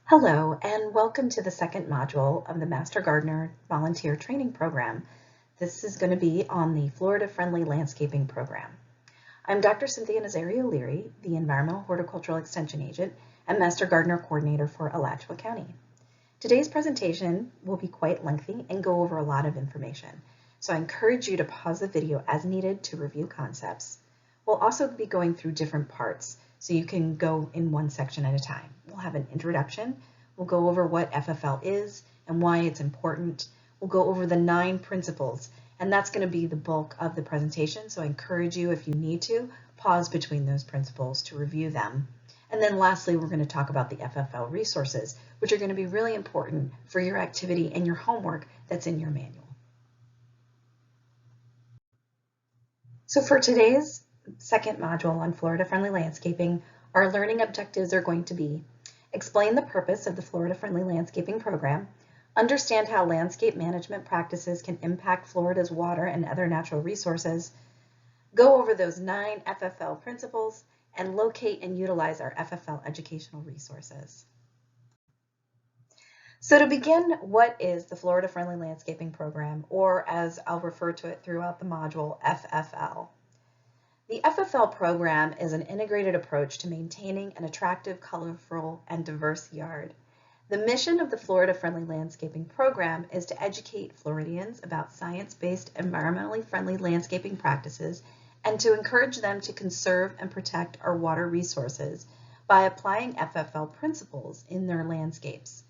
Hello, and welcome to the second module of the Master Gardener Volunteer Training Program. This is going to be on the Florida Friendly Landscaping Program. I'm Dr. Cynthia Nazario-Leary, the Environmental Horticultural Extension Agent and Master Gardener Coordinator for Alachua County. Today's presentation will be quite lengthy and go over a lot of information, so I encourage you to pause the video as needed to review concepts. We'll also be going through different parts, so you can go in one section at a time. We'll have an introduction. We'll go over what FFL is and why it's important. We'll go over the 9 principles, and that's going to be the bulk of the presentation. So I encourage you, if you need to, pause between those principles to review them. And then lastly, we're going to talk about the FFL resources, which are going to be really important for your activity and your homework that's in your manual. So for today's second module on Florida Friendly Landscaping, our learning objectives are going to be explain the purpose of the Florida Friendly Landscaping Program, understand how landscape management practices can impact Florida's water and other natural resources, go over those 9 FFL principles, and locate and utilize our FFL educational resources. So to begin, what is the Florida Friendly Landscaping Program, or as I'll refer to it throughout the module, FFL? The FFL program is an integrated approach to maintaining an attractive, colorful, and diverse yard. The mission of the Florida Friendly Landscaping Program is to educate Floridians about science-based, environmentally friendly landscaping practices and to encourage them to conserve and protect our water resources by applying FFL principles in their landscapes.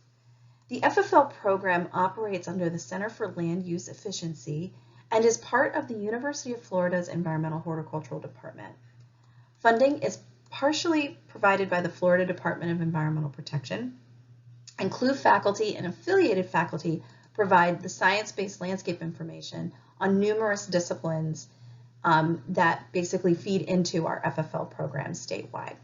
The FFL program operates under the Center for Land Use Efficiency and is part of the University of Florida's Environmental Horticultural Department. Funding is partially provided by the Florida Department of Environmental Protection, and CLU faculty and affiliated faculty provide the science-based landscape information on numerous disciplines that basically feed into our FFL program statewide.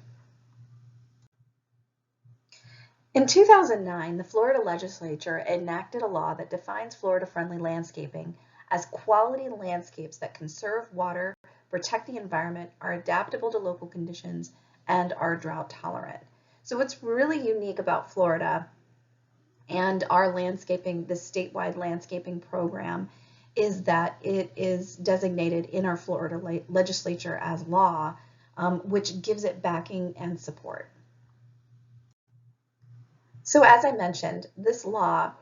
In 2009, the Florida legislature enacted a law that defines Florida-friendly landscaping as quality landscapes that conserve water, protect the environment, are adaptable to local conditions, and are drought tolerant. So what's really unique about Florida and our landscaping, this statewide landscaping program, is that it is designated in our Florida legislature as law, which gives it backing and support. So as I mentioned, this law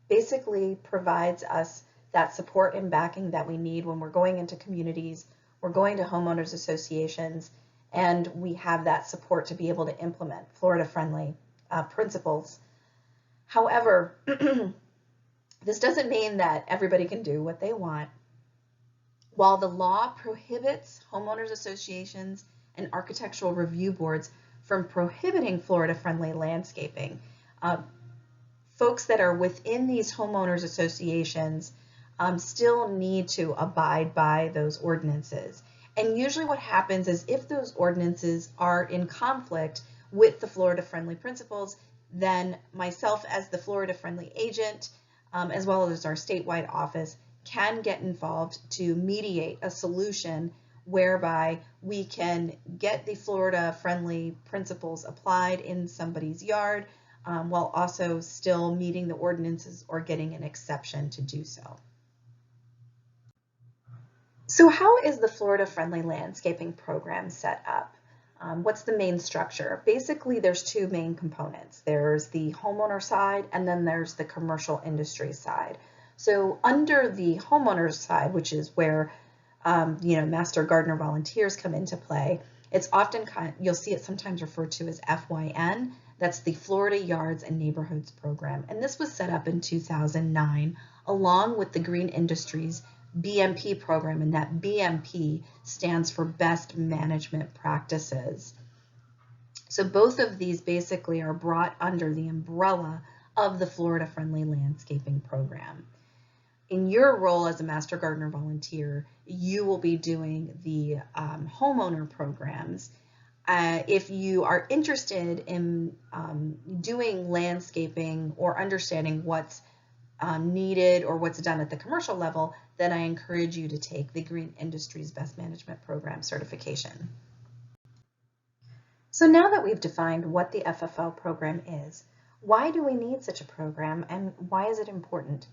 basically provides us that support and backing that we need when we're going into communities, we're going to homeowners associations, and we have that support to be able to implement Florida-friendly principles. However, this doesn't mean that everybody can do what they want. While the law prohibits homeowners associations and architectural review boards from prohibiting Florida-friendly landscaping, folks that are within these homeowners associations still need to abide by those ordinances. And usually what happens is if those ordinances are in conflict with the Florida-friendly principles, then myself as the Florida-friendly agent, as well as our statewide office, can get involved to mediate a solution whereby we can get the Florida-friendly principles applied in somebody's yard while also still meeting the ordinances or getting an exception to do so. So how is the Florida Friendly Landscaping Program set up? What's the main structure? Basically, there's 2 main components. There's the homeowner side, and then there's the commercial industry side. So under the homeowner side, which is where Master Gardener volunteers come into play, it's often you'll see it sometimes referred to as FYN. That's the Florida Yards and Neighborhoods Program, and this was set up in 2009 along with the Green Industries BMP program, and that BMP stands for Best Management Practices. So both of these basically are brought under the umbrella of the Florida Friendly Landscaping Program. In your role as a Master Gardener volunteer, you will be doing the homeowner programs. If you are interested in doing landscaping or understanding what's needed or what's done at the commercial level, then I encourage you to take the Green Industries Best Management Program certification. So now that we've defined what the FFL program is, Why do we need such a program, and why is it important?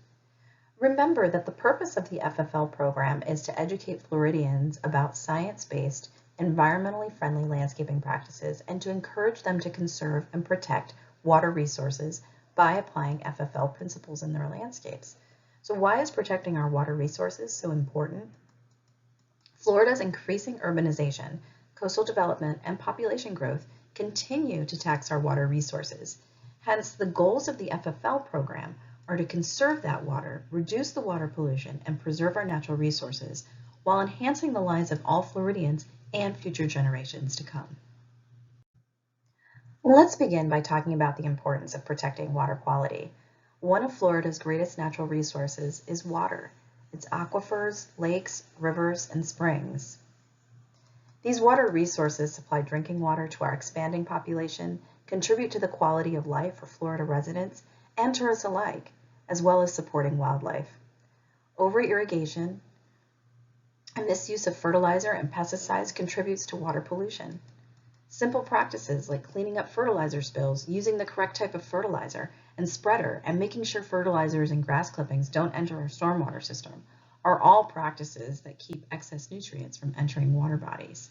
Remember that the purpose of the FFL program is to educate Floridians about science-based, environmentally friendly landscaping practices and to encourage them to conserve and protect water resources by applying FFL principles in their landscapes. So why is protecting our water resources so important? Florida's increasing urbanization, coastal development, and population growth continue to tax our water resources. Hence, the goals of the FFL program are to conserve that water, reduce the water pollution, and preserve our natural resources while enhancing the lives of all Floridians and future generations to come. Let's begin by talking about the importance of protecting water quality. One of Florida's greatest natural resources is water. It's aquifers, lakes, rivers, and springs. These water resources supply drinking water to our expanding population, contribute to the quality of life for Florida residents and tourists alike, as well as supporting wildlife. Over-irrigation and misuse of fertilizer and pesticides contributes to water pollution. Simple practices like cleaning up fertilizer spills, using the correct type of fertilizer and spreader, and making sure fertilizers and grass clippings don't enter our stormwater system are all practices that keep excess nutrients from entering water bodies.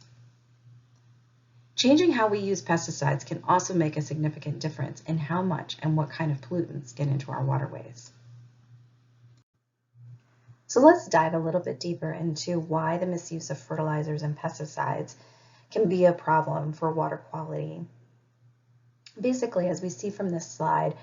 Changing how we use pesticides can also make a significant difference in how much and what kind of pollutants get into our waterways. So let's dive a little bit deeper into why the misuse of fertilizers and pesticides can be a problem for water quality. Basically, as we see from this slide,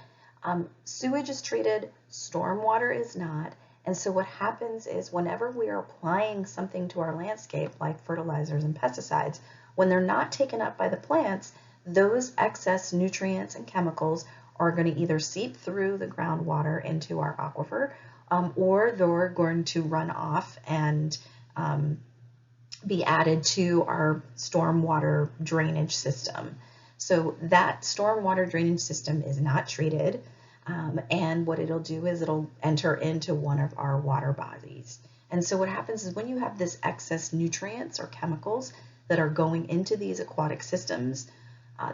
sewage is treated, stormwater is not, and so what happens is whenever we are applying something to our landscape, like fertilizers and pesticides, when they're not taken up by the plants, those excess nutrients and chemicals are going to either seep through the groundwater into our aquifer, or they're going to run off and be added to our stormwater drainage system. So that stormwater drainage system is not treated, and what it'll do is it'll enter into one of our water bodies. And so what happens is when you have this excess nutrients or chemicals that are going into these aquatic systems,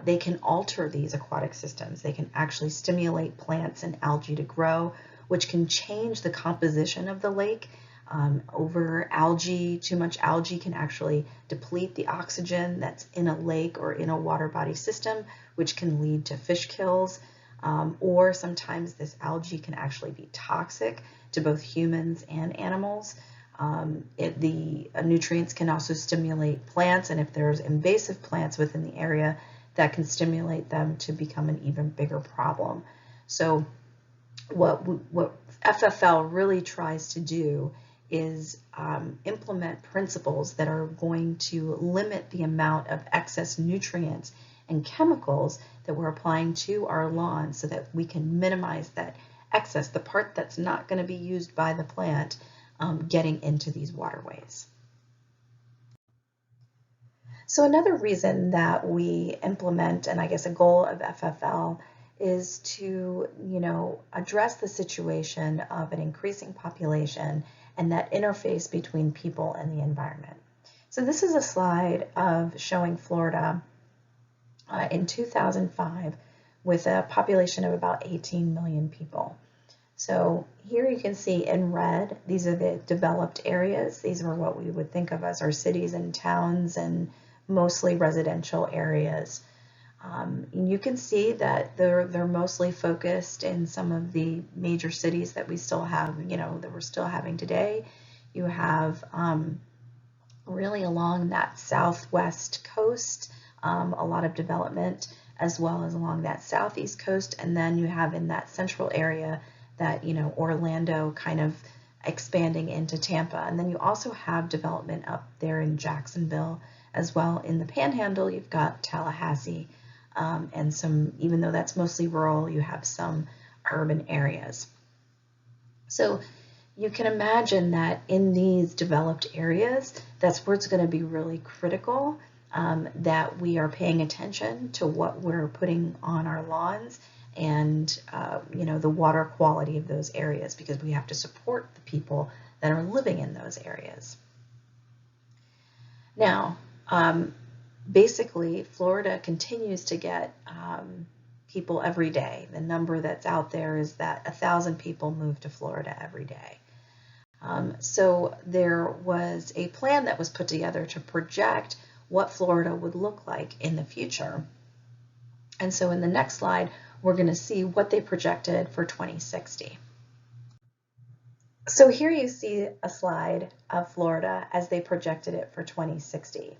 they can alter these aquatic systems. They can actually stimulate plants and algae to grow, which can change the composition of the lake. Too much algae can actually deplete the oxygen that's in a lake or in a water body system, which can lead to fish kills. Or sometimes this algae can actually be toxic to both humans and animals. The nutrients can also stimulate plants, and if there's invasive plants within the area, that can stimulate them to become an even bigger problem. So what FFL really tries to do is implement principles that are going to limit the amount of excess nutrients and chemicals that we're applying to our lawns so that we can minimize that excess, the part that's not going to be used by the plant, getting into these waterways. So another reason that we implement, and I guess a goal of FFL, is to, address the situation of an increasing population and that interface between people and the environment. So this is a slide of showing Florida in 2005 with a population of about 18 million people. So here you can see in red, these are the developed areas. These are what we would think of as our cities and towns and mostly residential areas. You can see that they're mostly focused in some of the major cities that we still have, that we're still having today. You have really along that southwest coast, a lot of development, as well as along that southeast coast, and then you have in that central area that, Orlando kind of expanding into Tampa. And then you also have development up there in Jacksonville as well. In the Panhandle, you've got Tallahassee, and some, even though that's mostly rural, you have some urban areas. So you can imagine that in these developed areas, that's where it's going to be really critical that we are paying attention to what we're putting on our lawns and the water quality of those areas, because we have to support the people that are living in those areas. Now, basically, Florida continues to get people every day. The number that's out there is that 1,000 people move to Florida every day. So there was a plan that was put together to project what Florida would look like in the future. And so in the next slide, we're going to see what they projected for 2060. So here you see a slide of Florida as they projected it for 2060.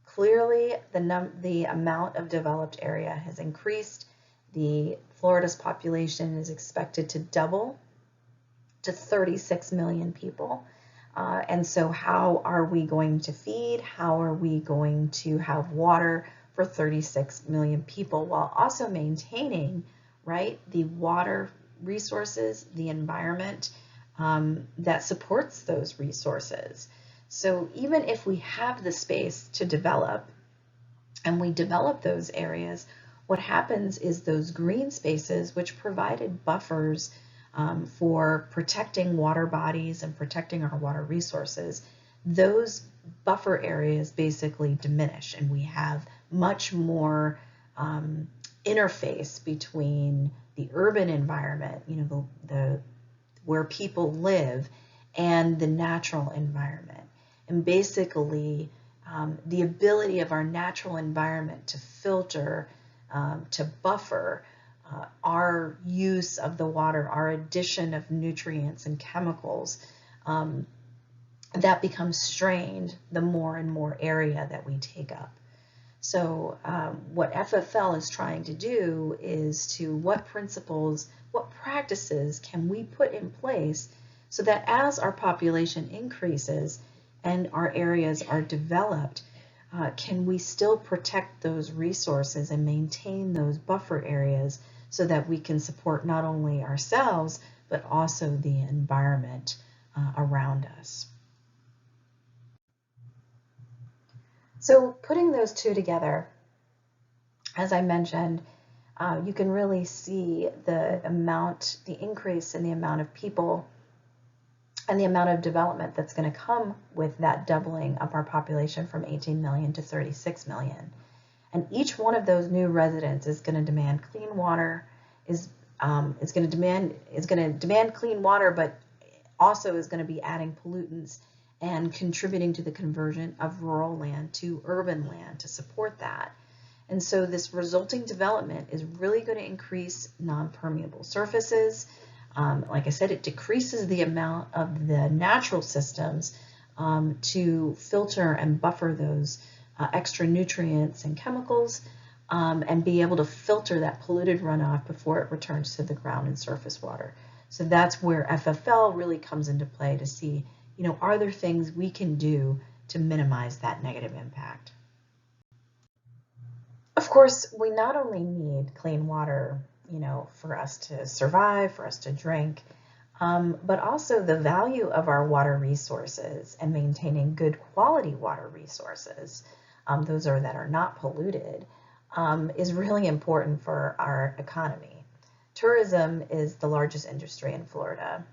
Clearly, the amount of developed area has increased. Florida's population is expected to double to 36 million people. And so how are we going to feed? How are we going to have water for 36 million people while also maintaining, right, the water resources, the environment that supports those resources? So even if we have the space to develop and we develop those areas, what happens is those green spaces, which provided buffers for protecting water bodies and protecting our water resources, those buffer areas basically diminish, and we have much more interface between the urban environment, you know, where people live, and the natural environment. And basically, the ability of our natural environment to filter, to buffer our use of the water, our addition of nutrients and chemicals, that becomes strained the more and more area that we take up. So what FFL is trying to do is to what principles, what practices can we put in place so that as our population increases and our areas are developed, can we still protect those resources and maintain those buffer areas so that we can support not only ourselves, but also the environment around us. So putting those two together, as I mentioned, you can really see the increase in the amount of people and the amount of development that's going to come with that doubling of our population from 18 million to 36 million. And each one of those new residents is going to demand clean water, is going to demand clean water, but also is going to be adding pollutants and contributing to the conversion of rural land to urban land to support that. And so this resulting development is really going to increase non-permeable surfaces. Like I said, it decreases the amount of the natural systems to filter and buffer those extra nutrients and chemicals, and be able to filter that polluted runoff before it returns to the ground and surface water. So that's where FFL really comes into play to see, you know, are there things we can do to minimize that negative impact? Of course, we not only need clean water, you know, for us to survive, for us to drink, but also the value of our water resources and maintaining good quality water resources, those that are not polluted, is really important for our economy. Tourism is the largest industry in Florida,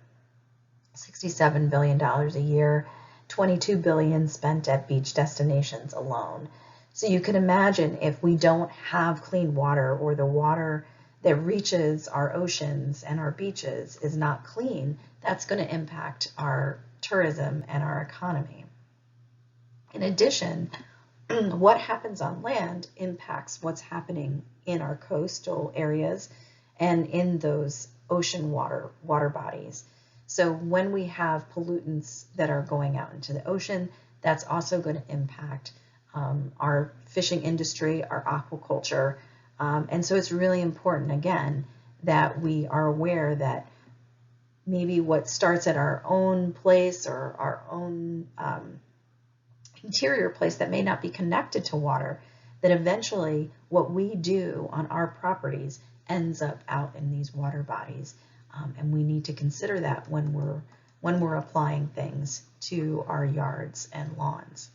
$67 billion a year, $22 billion spent at beach destinations alone. So you can imagine if we don't have clean water, or the water that reaches our oceans and our beaches is not clean, that's going to impact our tourism and our economy. In addition, what happens on land impacts what's happening in our coastal areas and in those ocean water bodies. So when we have pollutants that are going out into the ocean, that's also going to impact our fishing industry, our aquaculture. And so it's really important, again, that we are aware that maybe what starts at our own place or our own interior place that may not be connected to water, that eventually what we do on our properties ends up out in these water bodies. And we need to consider that when we're applying things to our yards and lawns.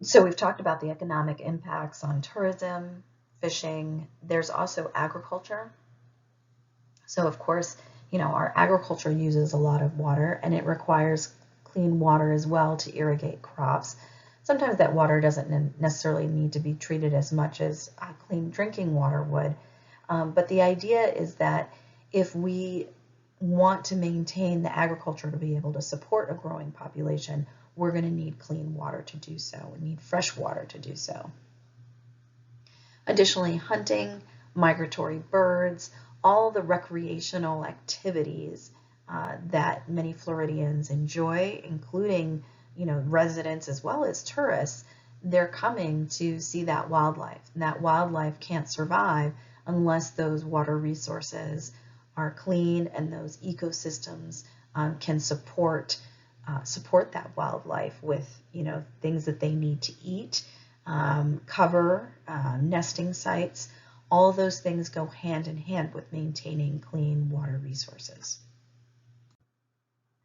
So we've talked about the economic impacts on tourism, fishing. There's also agriculture. So of course, you know, our agriculture uses a lot of water, and it requires clean water as well to irrigate crops. Sometimes that water doesn't necessarily need to be treated as much as clean drinking water would. But the idea is that if we want to maintain the agriculture to be able to support a growing population, we're going to need clean water to do so. We need fresh water to do so. Additionally, hunting, migratory birds, all the recreational activities that many Floridians enjoy, including residents as well as tourists, they're coming to see that wildlife. And that wildlife can't survive unless those water resources are clean and those ecosystems can support that wildlife with things that they need to eat, cover, nesting sites. All those things go hand in hand with maintaining clean water resources.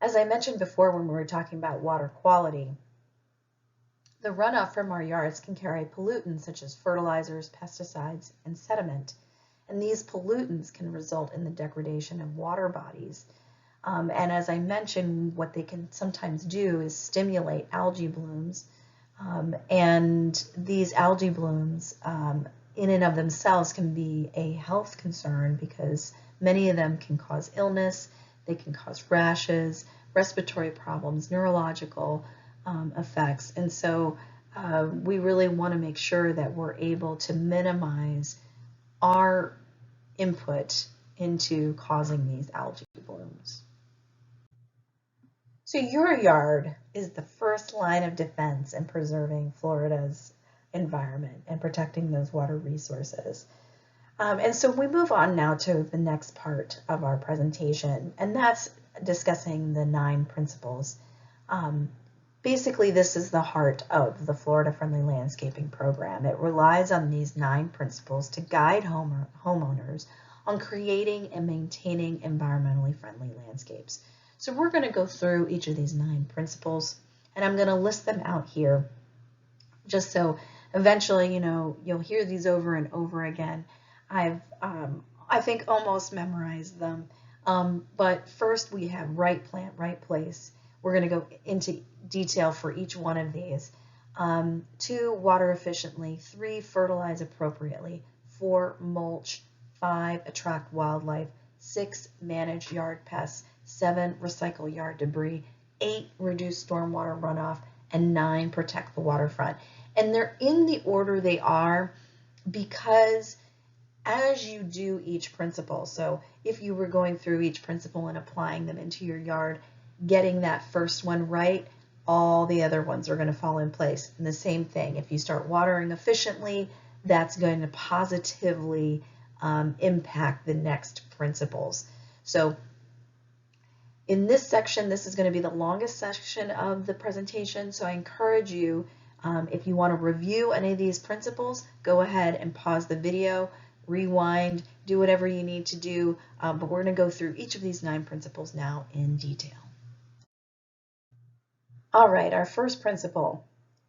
As I mentioned before when we were talking about water quality, the runoff from our yards can carry pollutants such as fertilizers, pesticides, and sediment. And these pollutants can result in the degradation of water bodies. And as I mentioned, what they can sometimes do is stimulate algae blooms. And these algae blooms in and of themselves can be a health concern because many of them can cause illness, they can cause rashes, respiratory problems, neurological effects. And so we really want to make sure that we're able to minimize our input into causing these algae blooms. So your yard is the first line of defense in preserving Florida's environment and protecting those water resources. And so we move on now to the next part of our presentation, and that's discussing the 9 principles. Basically, this is the heart of the Florida Friendly Landscaping Program. It relies on these 9 principles to guide homeowners on creating and maintaining environmentally friendly landscapes. So we're going to go through each of these 9 principles, and I'm going to list them out here just so eventually, you'll hear these over and over again. I've, I think, almost memorized them. But first we have right plant, right place. We're going to go into detail for each one of these. 2, water efficiently. 3, fertilize appropriately. 4, mulch. 5, attract wildlife. 6, manage yard pests. 7, recycle yard debris. 8, reduce stormwater runoff. And 9, protect the waterfront. And they're in the order they are because as you do each principle, so if you were going through each principle and applying them into your yard, getting that first one right, all the other ones are going to fall in place. And the same thing, if you start watering efficiently, that's going to positively impact the next principles. So in this section, this is going to be the longest section of the presentation, so I encourage you, if you want to review any of these principles, go ahead and pause the video, rewind, do whatever you need to do, but we're going to go through each of these 9 principles now in detail. All right, our first principle,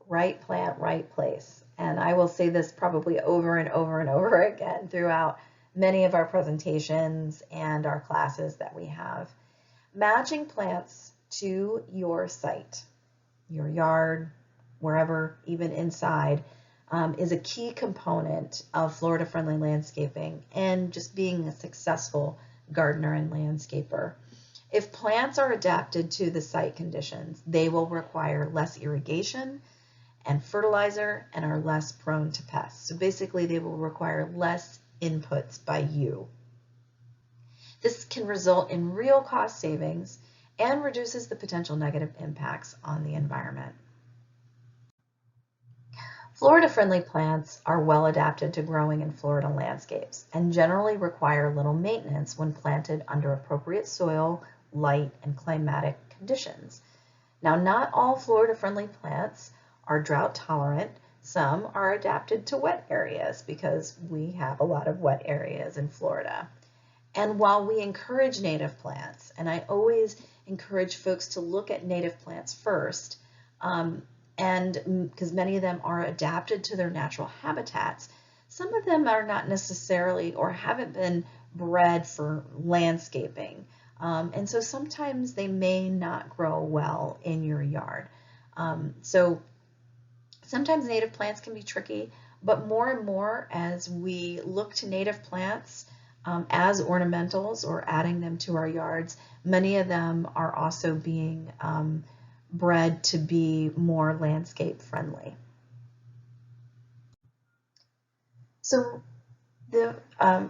right plant, right place. And I will say this probably over and over and over again throughout many of our presentations and our classes that we have. Matching plants to your site, your yard, wherever, even inside, is a key component of Florida Friendly Landscaping and just being a successful gardener and landscaper. If plants are adapted to the site conditions, they will require less irrigation and fertilizer and are less prone to pests. So basically, they will require less inputs by you. This can result in real cost savings and reduces the potential negative impacts on the environment. Florida-friendly plants are well adapted to growing in Florida landscapes and generally require little maintenance when planted under appropriate soil, light, and climatic conditions. Now, not all Florida-friendly plants are drought tolerant. Some are adapted to wet areas because we have a lot of wet areas in Florida. And while we encourage native plants, and I always encourage folks to look at native plants first, and because many of them are adapted to their natural habitats, some of them are not necessarily or haven't been bred for landscaping. And so sometimes they may not grow well in your yard. So Sometimes native plants can be tricky, but more and more as we look to native plants as ornamentals or adding them to our yards, many of them are also being bred to be more landscape friendly. So the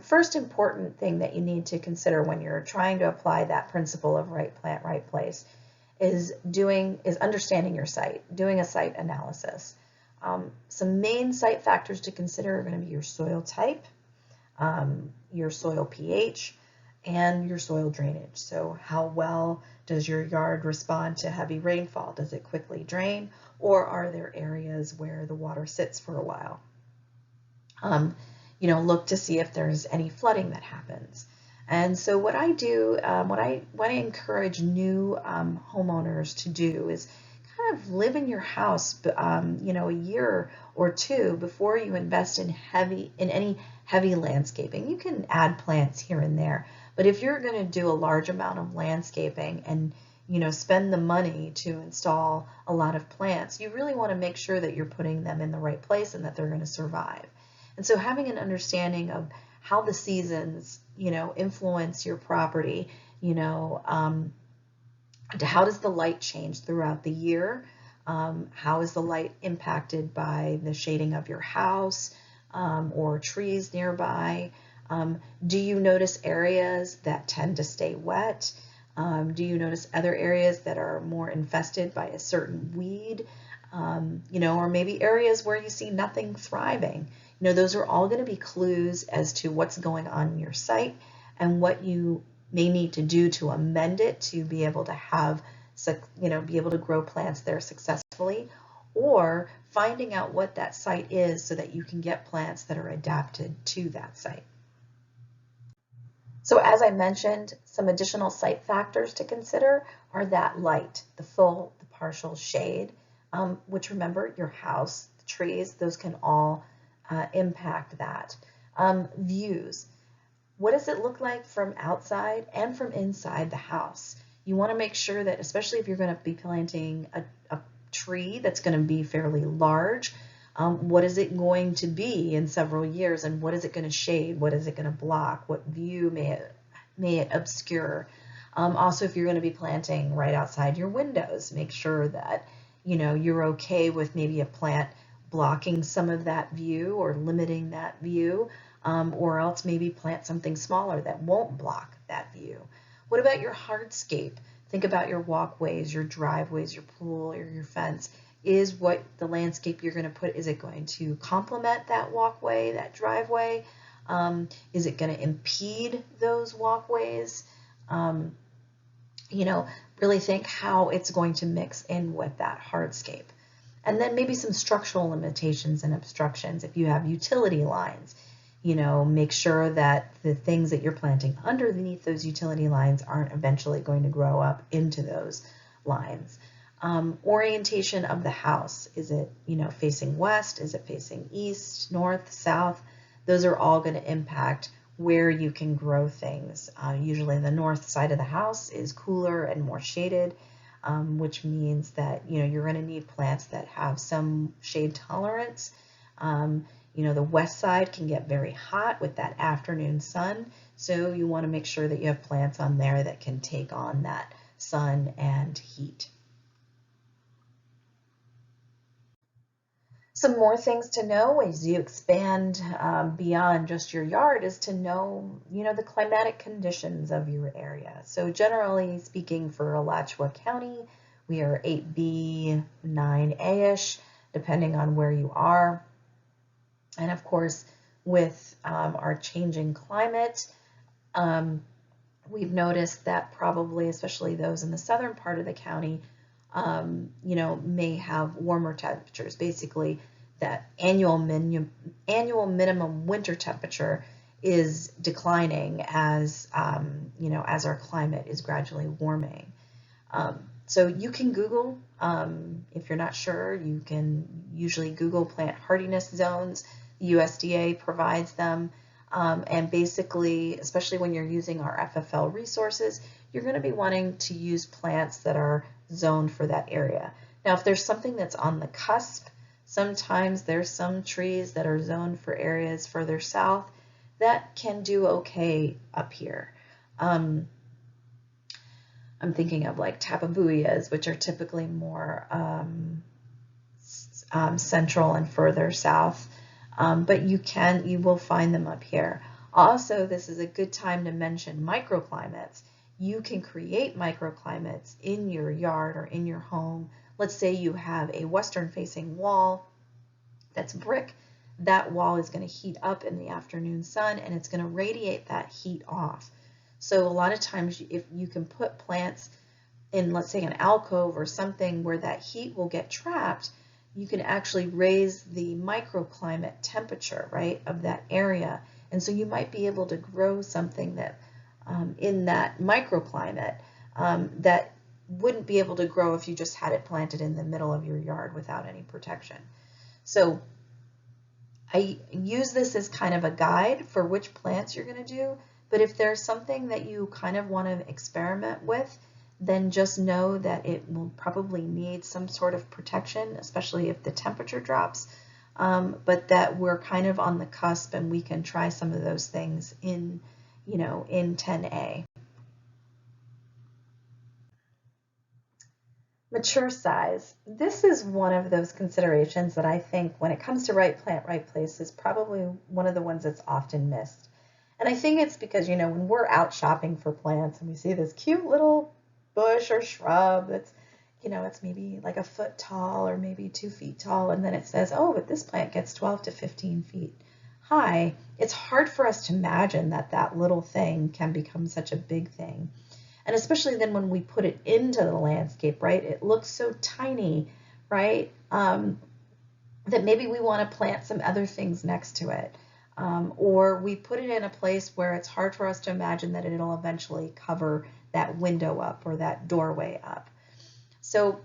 first important thing that you need to consider when you're trying to apply that principle of right plant, right place is understanding your site, doing a site analysis. Some main site factors to consider are going to be your soil type, your soil pH, and your soil drainage. So how well does your yard respond to heavy rainfall? Does it quickly drain, or are there areas where the water sits for a while? Look to see if there's any flooding that happens. And so what I do, what I encourage new homeowners to do is kind of live in your house, a year or two before you invest in any heavy landscaping. You can add plants here and there, but if you're going to do a large amount of landscaping and spend the money to install a lot of plants, you really want to make sure that you're putting them in the right place and that they're going to survive. And so having an understanding of how the seasons, influence your property, how does the light change throughout the year? How is the light impacted by the shading of your house or trees nearby? Do you notice areas that tend to stay wet? Do you notice other areas that are more infested by a certain weed? Or maybe areas where you see nothing thriving. Those are all going to be clues as to what's going on in your site and what you may need to do to amend it to be able to be able to grow plants there successfully, or finding out what that site is so that you can get plants that are adapted to that site. So as I mentioned, some additional site factors to consider are that light, the full, the partial shade, which remember your house, the trees, those can all impact that. Views. What does it look like from outside and from inside the house? You want to make sure that, especially if you're going to be planting a tree that's going to be fairly large, what is it going to be in several years, and what is it going to shade? What is it going to block? What view may it obscure? Also, if you're going to be planting right outside your windows, make sure that you're okay with maybe a plant blocking some of that view or limiting that view, or else maybe plant something smaller that won't block that view. What about your hardscape? Think about your walkways, your driveways, your pool, or your fence. Is what the landscape you're going to put, is it going to complement that walkway, that driveway? Is it going to impede those walkways? Really think how it's going to mix in with that hardscape. And then maybe some structural limitations and obstructions. If you have utility lines, make sure that the things that you're planting underneath those utility lines aren't eventually going to grow up into those lines. Orientation of the house. Is it, facing west? Is it facing east, north, south? Those are all going to impact where you can grow things. Usually the north side of the house is cooler and more shaded, which means that you're going to need plants that have some shade tolerance. The west side can get very hot with that afternoon sun, so you want to make sure that you have plants on there that can take on that sun and heat. Some more things to know as you expand beyond just your yard is to know, the climatic conditions of your area. So generally speaking, for Alachua County, we are 8B, 9A-ish, depending on where you are. And of course, with our changing climate, we've noticed that probably, especially those in the southern part of the county, may have warmer temperatures. Basically, that annual minimum winter temperature is declining as as our climate is gradually warming. So you can Google, if you're not sure, you can usually Google plant hardiness zones. The USDA provides them, and basically, especially when you're using our FFL resources, you're going to be wanting to use plants that are zoned for that area. Now, if there's something that's on the cusp, Sometimes there's some trees that are zoned for areas further south that can do okay up here. I'm thinking of like tapabuias, which are typically more central and further south, but you will find them up here. Also, this is a good time to mention microclimates. You can create microclimates in your yard or in your home. Let's say you have a western facing wall that's brick. That wall is going to heat up in the afternoon sun and it's going to radiate that heat off. So a lot of times if you can put plants in, let's say, an alcove or something where that heat will get trapped, you can actually raise the microclimate temperature, right, of that area. And so you might be able to grow something that in that microclimate that wouldn't be able to grow if you just had it planted in the middle of your yard without any protection. So I use this as kind of a guide for which plants you're going to do, but if there's something that you kind of want to experiment with, then just know that it will probably need some sort of protection, especially if the temperature drops, but that we're kind of on the cusp and we can try some of those things in 10A. Mature size. This is one of those considerations that I think when it comes to right plant, right place is probably one of the ones that's often missed. And I think it's because, when we're out shopping for plants and we see this cute little bush or shrub that's, it's maybe like a foot tall or maybe 2 feet tall, and then it says, oh, but this plant gets 12 to 15 feet high. It's hard for us to imagine that that little thing can become such a big thing. And especially then when we put it into the landscape, right? It looks so tiny, right? That maybe we want to plant some other things next to it. Or we put it in a place where it's hard for us to imagine that it'll eventually cover that window up or that doorway up. So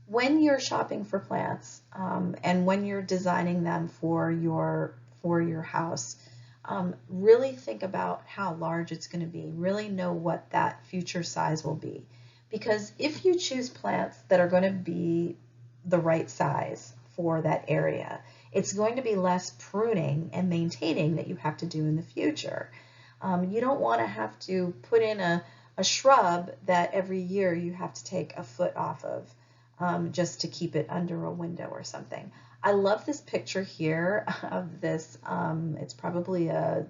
when you're shopping for plants and when you're designing them for your house, really think about how large it's going to be. Really know what that future size will be. Because if you choose plants that are going to be the right size for that area, it's going to be less pruning and maintaining that you have to do in the future. You don't want to have to put in a shrub that every year you have to take a foot off of just to keep it under a window or something. I love this picture here of this. It's probably a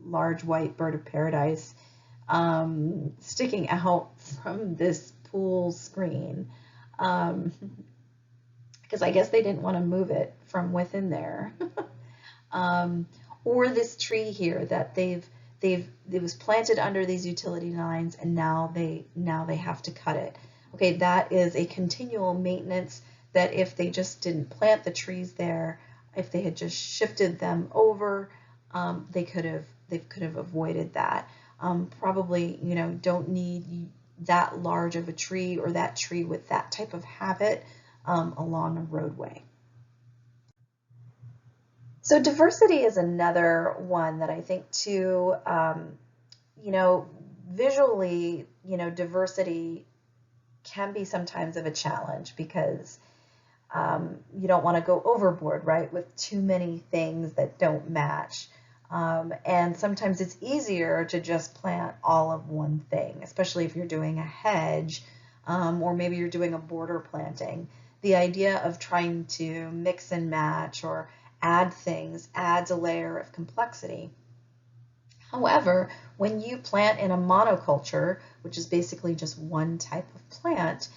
large white bird of paradise sticking out from this pool screen. Because I guess they didn't want to move it from within there. Or this tree here that it was planted under these utility lines and now they have to cut it. Okay, that is a continual maintenance that if they just didn't plant the trees there, if they had just shifted them over, they could have avoided that. Probably, don't need that large of a tree or that tree with that type of habit along a roadway. So diversity is another one that I think too, visually, diversity can be sometimes of a challenge because you don't want to go overboard, right, with too many things that don't match. And sometimes it's easier to just plant all of one thing, especially if you're doing a hedge or maybe you're doing a border planting. The idea of trying to mix and match or add things adds a layer of complexity. However, when you plant in a monoculture, which is basically just one type of plant,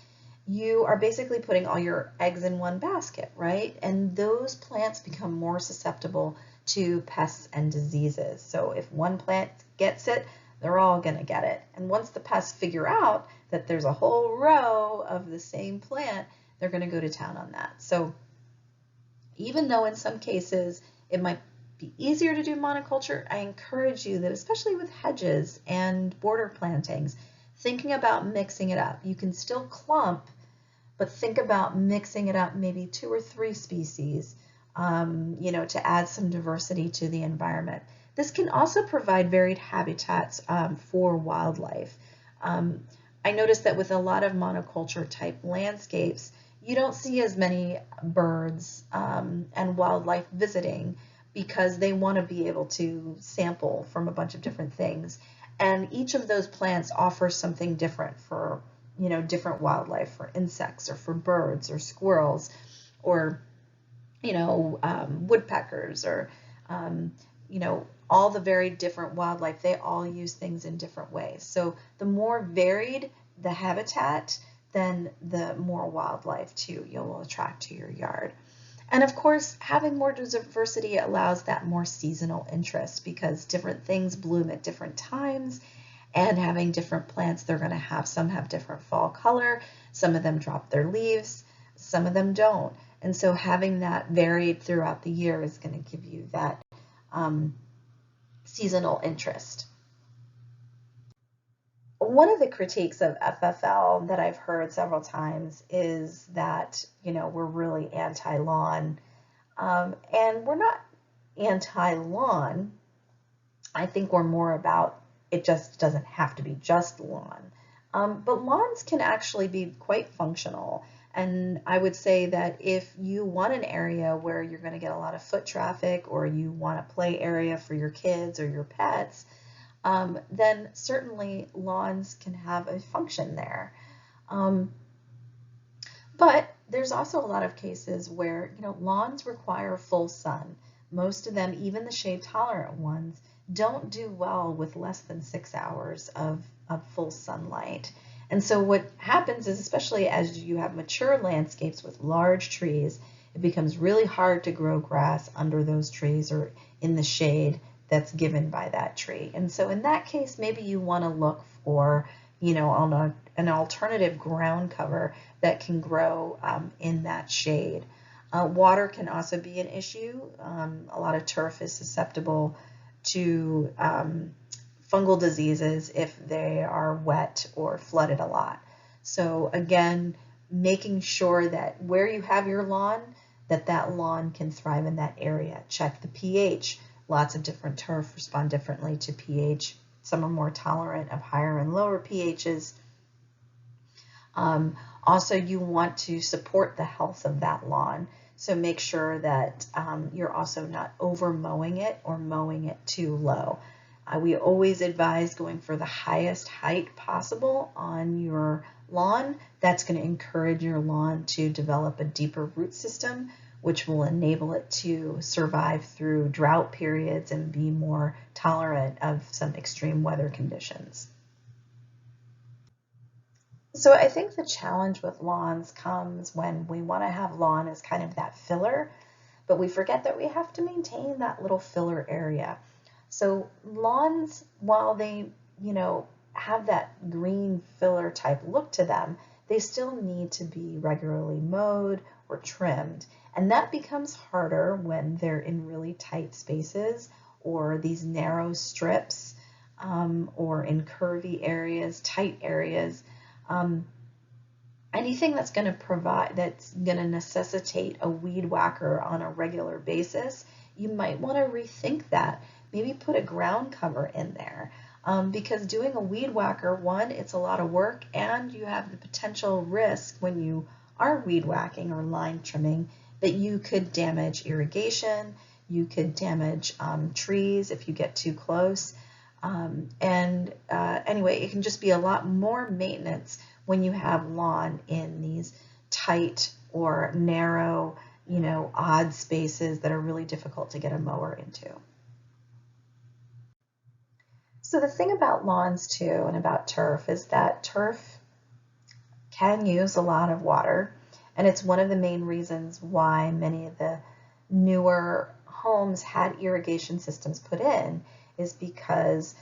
you are basically putting all your eggs in one basket, right? And those plants become more susceptible to pests and diseases. So if one plant gets it, they're all going to get it. And once the pests figure out that there's a whole row of the same plant, they're going to go to town on that. So even though in some cases it might be easier to do monoculture, I encourage you that especially with hedges and border plantings, thinking about mixing it up. You can still clump, but think about mixing it up, maybe 2 or 3 species, to add some diversity to the environment. This can also provide varied habitats for wildlife. I noticed that with a lot of monoculture type landscapes, you don't see as many birds and wildlife visiting because they want to be able to sample from a bunch of different things. And each of those plants offers something different for, different wildlife, for insects or for birds or squirrels or, woodpeckers or, all the very different wildlife. They all use things in different ways. So the more varied the habitat, then the more wildlife too you'll attract to your yard. And of course, having more diversity allows that more seasonal interest because different things bloom at different times, and having different plants, they're going to have, some have different fall color, some of them drop their leaves, some of them don't. And so having that varied throughout the year is going to give you that seasonal interest. One of the critiques of FFL that I've heard several times is that, we're really anti-lawn. And we're not anti-lawn. I think we're more about it just doesn't have to be just lawn. But lawns can actually be quite functional. And I would say that if you want an area where you're going to get a lot of foot traffic, or you want a play area for your kids or your pets, then certainly lawns can have a function there. But there's also a lot of cases where, lawns require full sun. Most of them, even the shade tolerant ones, don't do well with less than 6 hours of full sunlight. And so what happens is, especially as you have mature landscapes with large trees, it becomes really hard to grow grass under those trees or in the shade that's given by that tree. And so in that case, maybe you want to look for, on an alternative ground cover that can grow in that shade. Water can also be an issue. A lot of turf is susceptible to fungal diseases if they are wet or flooded a lot. So again, making sure that where you have your lawn, that lawn can thrive in that area. Check the pH. Lots of different turf respond differently to pH. Some are more tolerant of higher and lower pHs. Also, you want to support the health of that lawn. So make sure that you're also not over mowing it or mowing it too low. We always advise going for the highest height possible on your lawn. That's going to encourage your lawn to develop a deeper root system, which will enable it to survive through drought periods and be more tolerant of some extreme weather conditions. So I think the challenge with lawns comes when we want to have lawn as kind of that filler, but we forget that we have to maintain that little filler area. So lawns, while they, have that green filler type look to them, they still need to be regularly mowed or trimmed. And that becomes harder when they're in really tight spaces or these narrow strips or in curvy areas, tight areas. Anything that's going to necessitate a weed whacker on a regular basis, you might want to rethink that. Maybe put a ground cover in there. Because doing a weed whacker, one, it's a lot of work, and you have the potential risk when you are weed whacking or line trimming that you could damage irrigation, you could damage trees if you get too close. Anyway, it can just be a lot more maintenance when you have lawn in these tight or narrow, odd spaces that are really difficult to get a mower into. So the thing about lawns too, and about turf, is that turf can use a lot of water, and it's one of the main reasons why many of the newer homes had irrigation systems put in, is because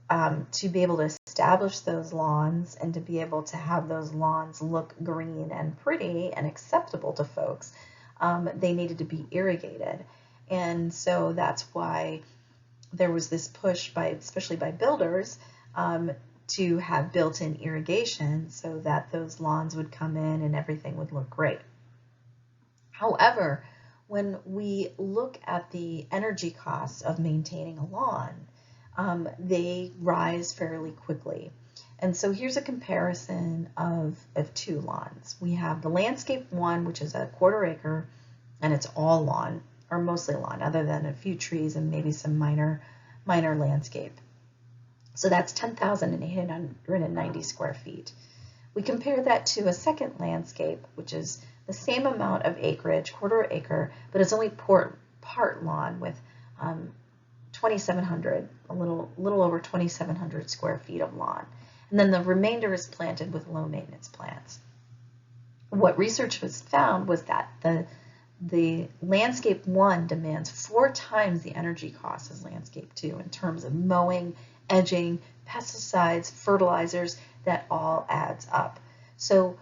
to be able to establish those lawns and to be able to have those lawns look green and pretty and acceptable to folks, they needed to be irrigated. And so that's why there was this push especially by builders, to have built-in irrigation so that those lawns would come in and everything would look great. However, when we look at the energy costs of maintaining a lawn, they rise fairly quickly. And so here's a comparison of two lawns. We have the landscape one, which is a 1/4 acre, and it's all lawn, or mostly lawn, other than a few trees and maybe some minor landscape. So that's 10,890 square feet. We compare that to a second landscape, which is the same amount of acreage, 1/4 acre, but it's only part lawn with 2,700, a little over 2,700 square feet of lawn. And then the remainder is planted with low maintenance plants. What research was found was that the landscape one demands 4 times the energy cost as landscape two in terms of mowing, edging, pesticides, fertilizers. That all adds up. So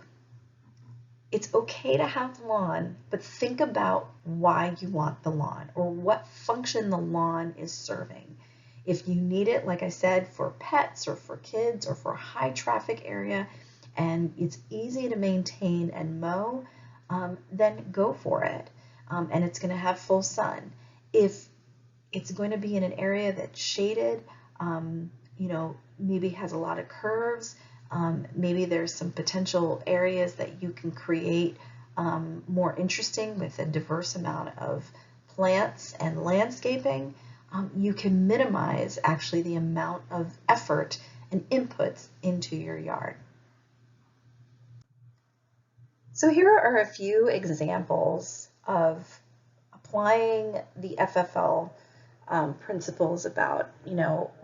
it's okay to have lawn, but think about why you want the lawn or what function the lawn is serving. If you need it, like I said, for pets or for kids or for a high traffic area, and it's easy to maintain and mow, then go for it. And it's going to have full sun. If it's going to be in an area that's shaded, maybe has a lot of curves, maybe there's some potential areas that you can create more interesting with a diverse amount of plants and landscaping, you can minimize actually the amount of effort and inputs into your yard. So here are a few examples of applying the FFL principles about,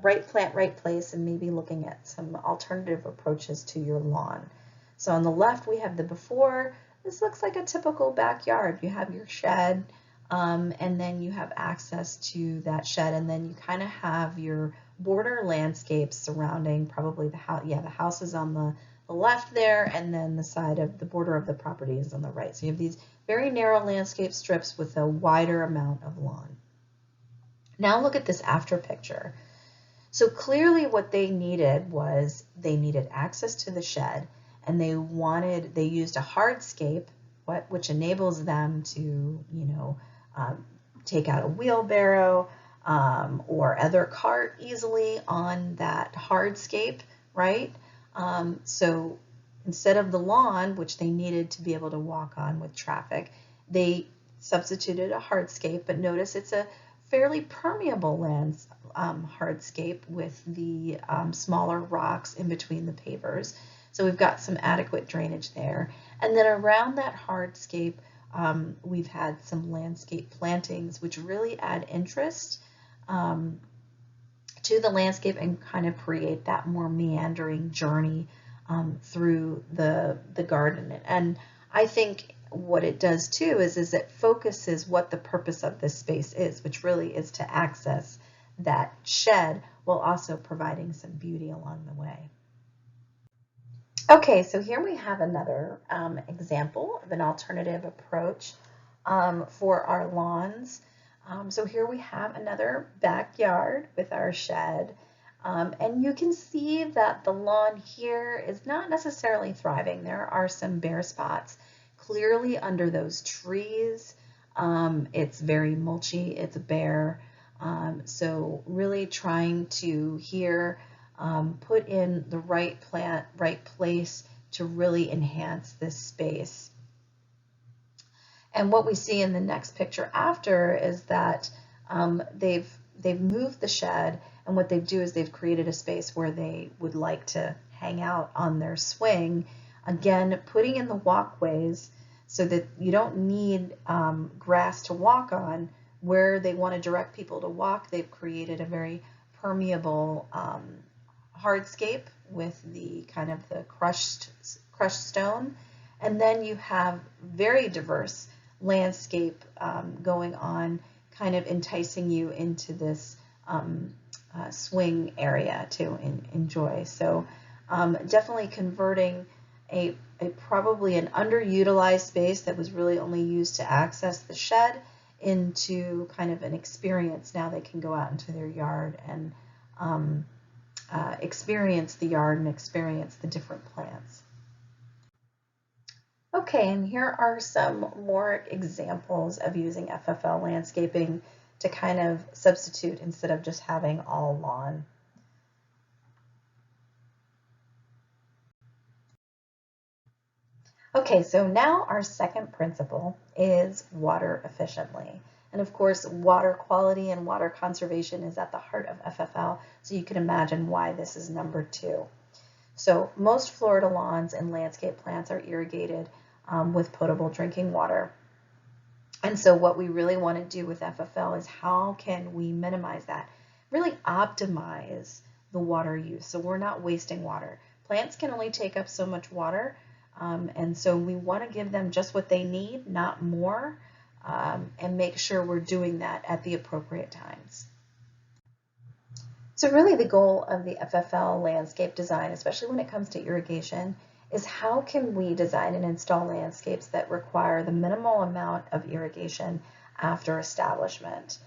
right plant, right place, and maybe looking at some alternative approaches to your lawn. So on the left, we have the before. This looks like a typical backyard. You have your shed, and then you have access to that shed, and then you kind of have your border landscapes surrounding probably the house. Yeah, the house is on the left there, and then the side of the border of the property is on the right. So you have these very narrow landscape strips with a wider amount of lawn. Now look at this after picture. So clearly what they needed was they needed access to the shed, and they used a hardscape, which enables them to, take out a wheelbarrow or other cart easily on that hardscape, right? So instead of the lawn, which they needed to be able to walk on with traffic, they substituted a hardscape, but notice it's a fairly permeable hardscape with the smaller rocks in between the pavers. So we've got some adequate drainage there. And then around that hardscape, we've had some landscape plantings, which really add interest to the landscape and kind of create that more meandering journey through the garden. And I think what it does too is it focuses what the purpose of this space is, which really is to access that shed while also providing some beauty along the way. Okay, so here we have another example of an alternative approach for our lawns. So here we have another backyard with our shed. And you can see that the lawn here is not necessarily thriving. There are some bare spots clearly under those trees. It's very mulchy, it's bare. So really trying to here put in the right plant, right place to really enhance this space. And what we see in the next picture after is that they've moved the shed, and what they do is they've created a space where they would like to hang out on their swing. Again, putting in the walkways so that you don't need grass to walk on. Where they want to direct people to walk, they've created a very permeable hardscape with the kind of the crushed stone. And then you have very diverse landscape going on, kind of enticing you into this swing area to enjoy. So definitely converting a probably an underutilized space that was really only used to access the shed into kind of an experience. Now they can go out into their yard and experience the yard and experience the different plants. Okay, and here are some more examples of using FFL landscaping to kind of substitute instead of just having all lawn. Okay, so now our second principle is water efficiently. And of course, water quality and water conservation is at the heart of FFL, so you can imagine why this is number 2. So most Florida lawns and landscape plants are irrigated with potable drinking water. And so what we really want to do with FFL is how can we minimize that? Really optimize the water use so we're not wasting water. Plants can only take up so much water, and so we want to give them just what they need, not more, and make sure we're doing that at the appropriate times. So really the goal of the FFL landscape design, especially when it comes to irrigation, is how can we design and install landscapes that require the minimal amount of irrigation after establishment.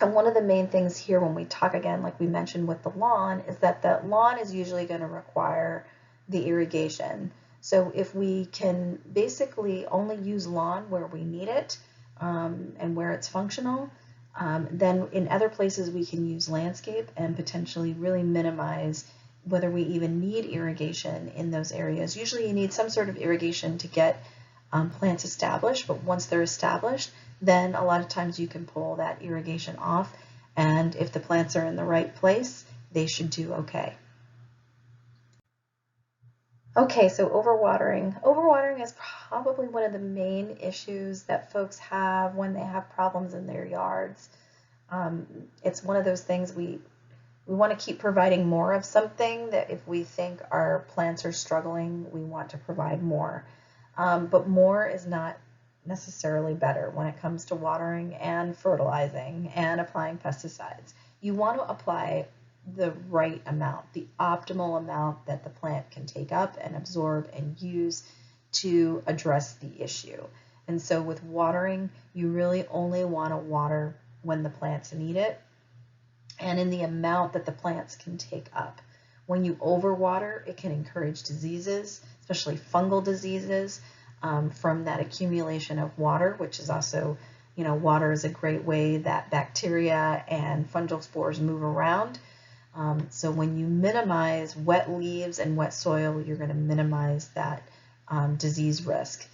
And one of the main things here when we talk again, like we mentioned with the lawn, is that the lawn is usually going to require the irrigation. So if we can basically only use lawn where we need it and where it's functional, then in other places we can use landscape and potentially really minimize whether we even need irrigation in those areas. Usually you need some sort of irrigation to get plants established, but once they're established, then a lot of times you can pull that irrigation off, and if the plants are in the right place, they should do okay. Okay, so overwatering. Overwatering is probably one of the main issues that folks have when they have problems in their yards. It's one of those things we want to keep providing more of something that if we think our plants are struggling, we want to provide more. But more is not necessarily better when it comes to watering and fertilizing and applying pesticides. You want to apply the right amount, the optimal amount that the plant can take up and absorb and use to address the issue. And so with watering, you really only want to water when the plants need it and in the amount that the plants can take up. When you overwater, it can encourage diseases, especially fungal diseases, from that accumulation of water, which is also, water is a great way that bacteria and fungal spores move around. So when you minimize wet leaves and wet soil, you're going to minimize that disease risk.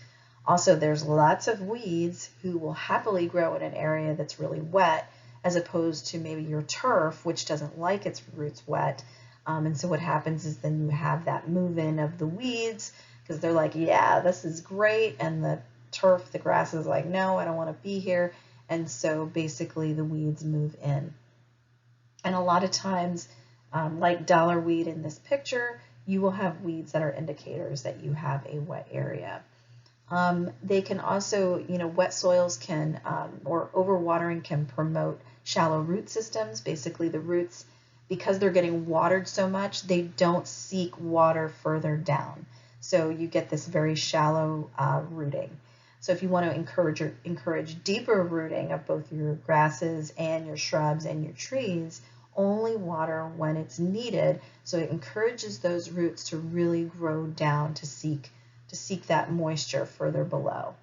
Also, there's lots of weeds who will happily grow in an area that's really wet, as opposed to maybe your turf, which doesn't like its roots wet. And so what happens is then you have that move in of the weeds, because they're like, yeah, this is great, and the turf, the grass is like, no, I don't want to be here, and so basically the weeds move in. And a lot of times, like dollar weed in this picture, you will have weeds that are indicators that you have a wet area. They can also, wet soils can, or overwatering can promote shallow root systems. Basically the roots, because they're getting watered so much, they don't seek water further down. So you get this very shallow rooting. So if you want to encourage deeper rooting of both your grasses and your shrubs and your trees, only water when it's needed. So it encourages those roots to really grow down to seek that moisture further below.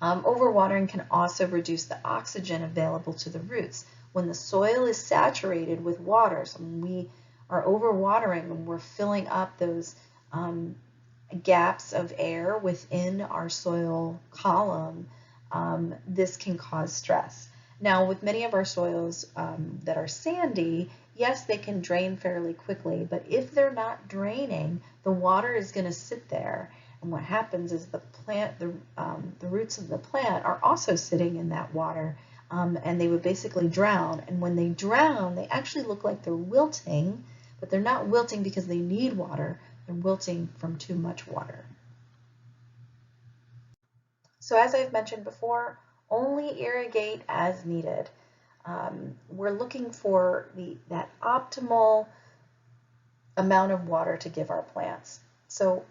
Overwatering can also reduce the oxygen available to the roots. When the soil is saturated with water, so when we are overwatering and we're filling up those gaps of air within our soil column, this can cause stress. Now, with many of our soils that are sandy, yes, they can drain fairly quickly, but if they're not draining, the water is going to sit there. And what happens is the roots of the plant are also sitting in that water, and they would basically drown. And when they drown, they actually look like they're wilting, but they're not wilting because they need water. They're wilting from too much water. So as I've mentioned before, only irrigate as needed. We're looking for that optimal amount of water to give our plants. So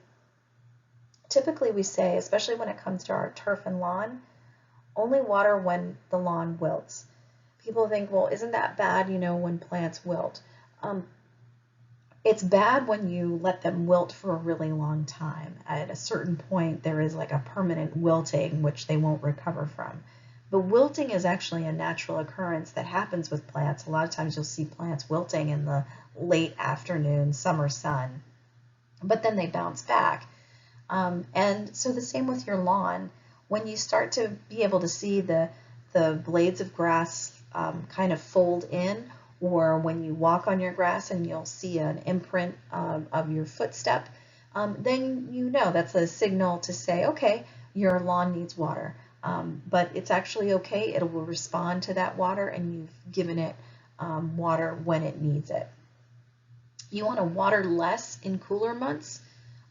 typically we say, especially when it comes to our turf and lawn, only water when the lawn wilts. People think, well, isn't that bad, when plants wilt? It's bad when you let them wilt for a really long time. At a certain point, there is like a permanent wilting, which they won't recover from. But wilting is actually a natural occurrence that happens with plants. A lot of times you'll see plants wilting in the late afternoon, summer sun. but then they bounce back. And so the same with your lawn. When you start to be able to see the blades of grass kind of fold in, or when you walk on your grass and you'll see an imprint of your footstep, then you know that's a signal to say, okay, your lawn needs water. But it's actually okay. It will respond to that water, and you've given it water when it needs it. You want to water less in cooler months.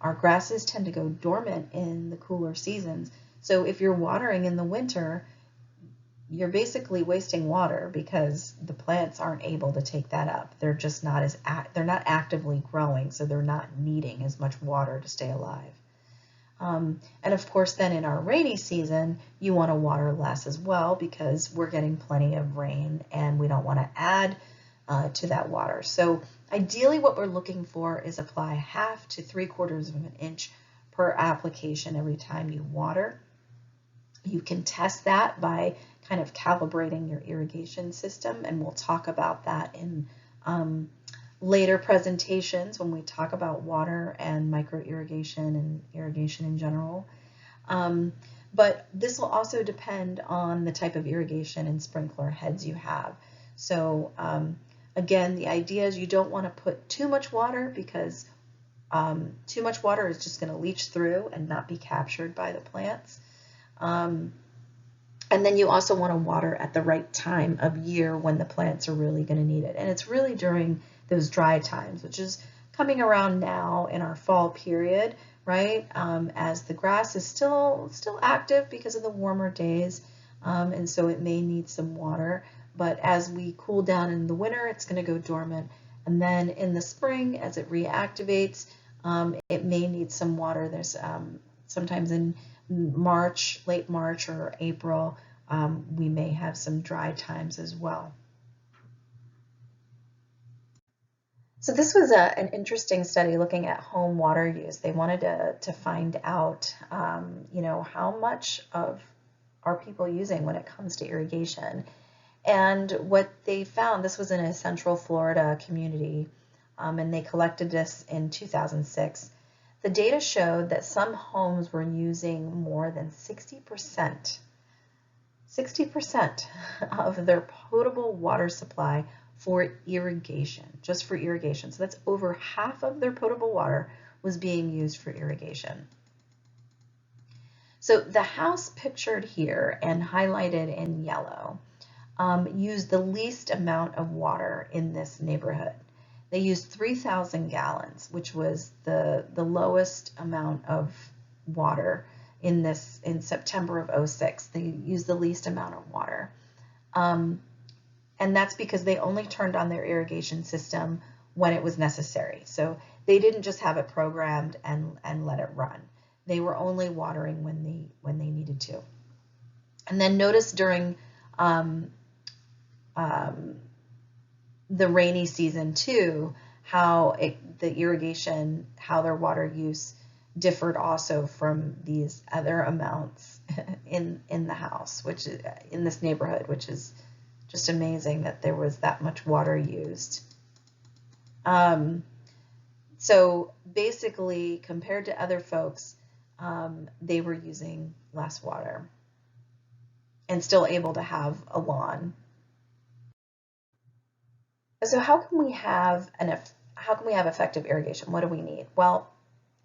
Our grasses tend to go dormant in the cooler seasons. So if you're watering in the winter, you're basically wasting water because the plants aren't able to take that up. They're just not they're not actively growing, so they're not needing as much water to stay alive. And of course, then in our rainy season, you want to water less as well because we're getting plenty of rain and we don't want to add to that water. So ideally what we're looking for is apply 1/2 to 3/4 of an inch per application every time you water. You can test that by kind of calibrating your irrigation system, and we'll talk about that in later presentations when we talk about water and micro irrigation and irrigation in general. But this will also depend on the type of irrigation and sprinkler heads you have. So again, the idea is you don't want to put too much water because too much water is just going to leach through and not be captured by the plants. And then you also want to water at the right time of year when the plants are really going to need it. And it's really during those dry times, which is coming around now in our fall period, right? As the grass is still active because of the warmer days, and so it may need some water. But as we cool down in the winter, it's going to go dormant. And then in the spring, as it reactivates, it may need some water. There's sometimes in March, late March or April, we may have some dry times as well. So this was an interesting study looking at home water use. They wanted to find out, you know, how much of are people using when it comes to irrigation. And what they found, this was in a Central Florida community, and they collected this in 2006. The data showed that some homes were using more than 60% of their potable water supply for irrigation, just for irrigation. So that's over half of their potable water was being used for irrigation. So the house pictured here and highlighted in yellow used the least amount of water in this neighborhood. They used 3,000 gallons, which was the lowest amount of water in September of 06. They used the least amount of water. And that's because they only turned on their irrigation system when it was necessary. So they didn't just have it programmed and let it run. They were only watering when they needed to. And then notice during the rainy season too, how the irrigation, how their water use differed also from these other amounts in the house, which is in this neighborhood, which is just amazing that there was that much water used. So basically, compared to other folks, they were using less water and still able to have a lawn. So how can we have effective irrigation? What do we need? Well,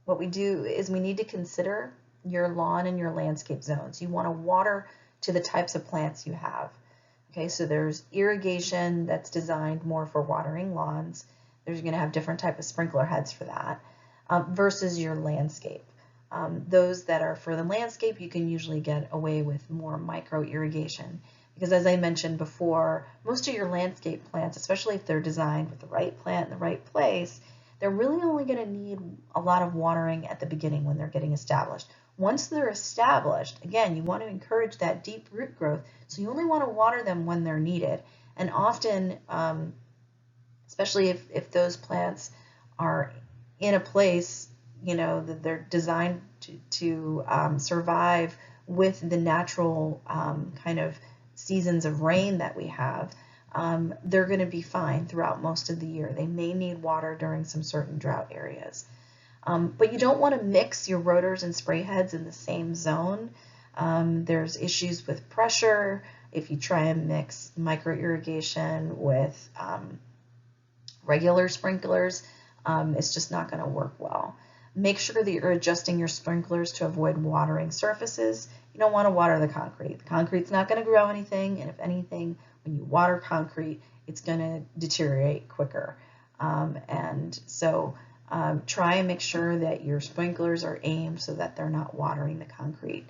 what we do is we need to consider your lawn and your landscape zones. You want to water to the types of plants you have. Okay, so there's irrigation that's designed more for watering lawns. There's going to have different type of sprinkler heads for that versus your landscape. Those that are for the landscape, you can usually get away with more micro irrigation. Because as I mentioned before, most of your landscape plants, especially if they're designed with the right plant in the right place, they're really only going to need a lot of watering at the beginning when they're getting established. Once they're established, again, you want to encourage that deep root growth, so you only want to water them when they're needed. And often, especially if those plants are in a place, you know, that they're designed to survive with the natural kind of seasons of rain that we have, they're going to be fine throughout most of the year. They may need water during some certain drought areas. But you don't want to mix your rotors and spray heads in the same zone. There's issues with pressure if you try and mix micro irrigation with regular sprinklers. It's just not going to work well. Make sure that you're adjusting your sprinklers to avoid watering surfaces. You don't want to water the concrete. The concrete's not going to grow anything, and if anything, when you water concrete, it's going to deteriorate quicker. And so try and make sure that your sprinklers are aimed so that they're not watering the concrete.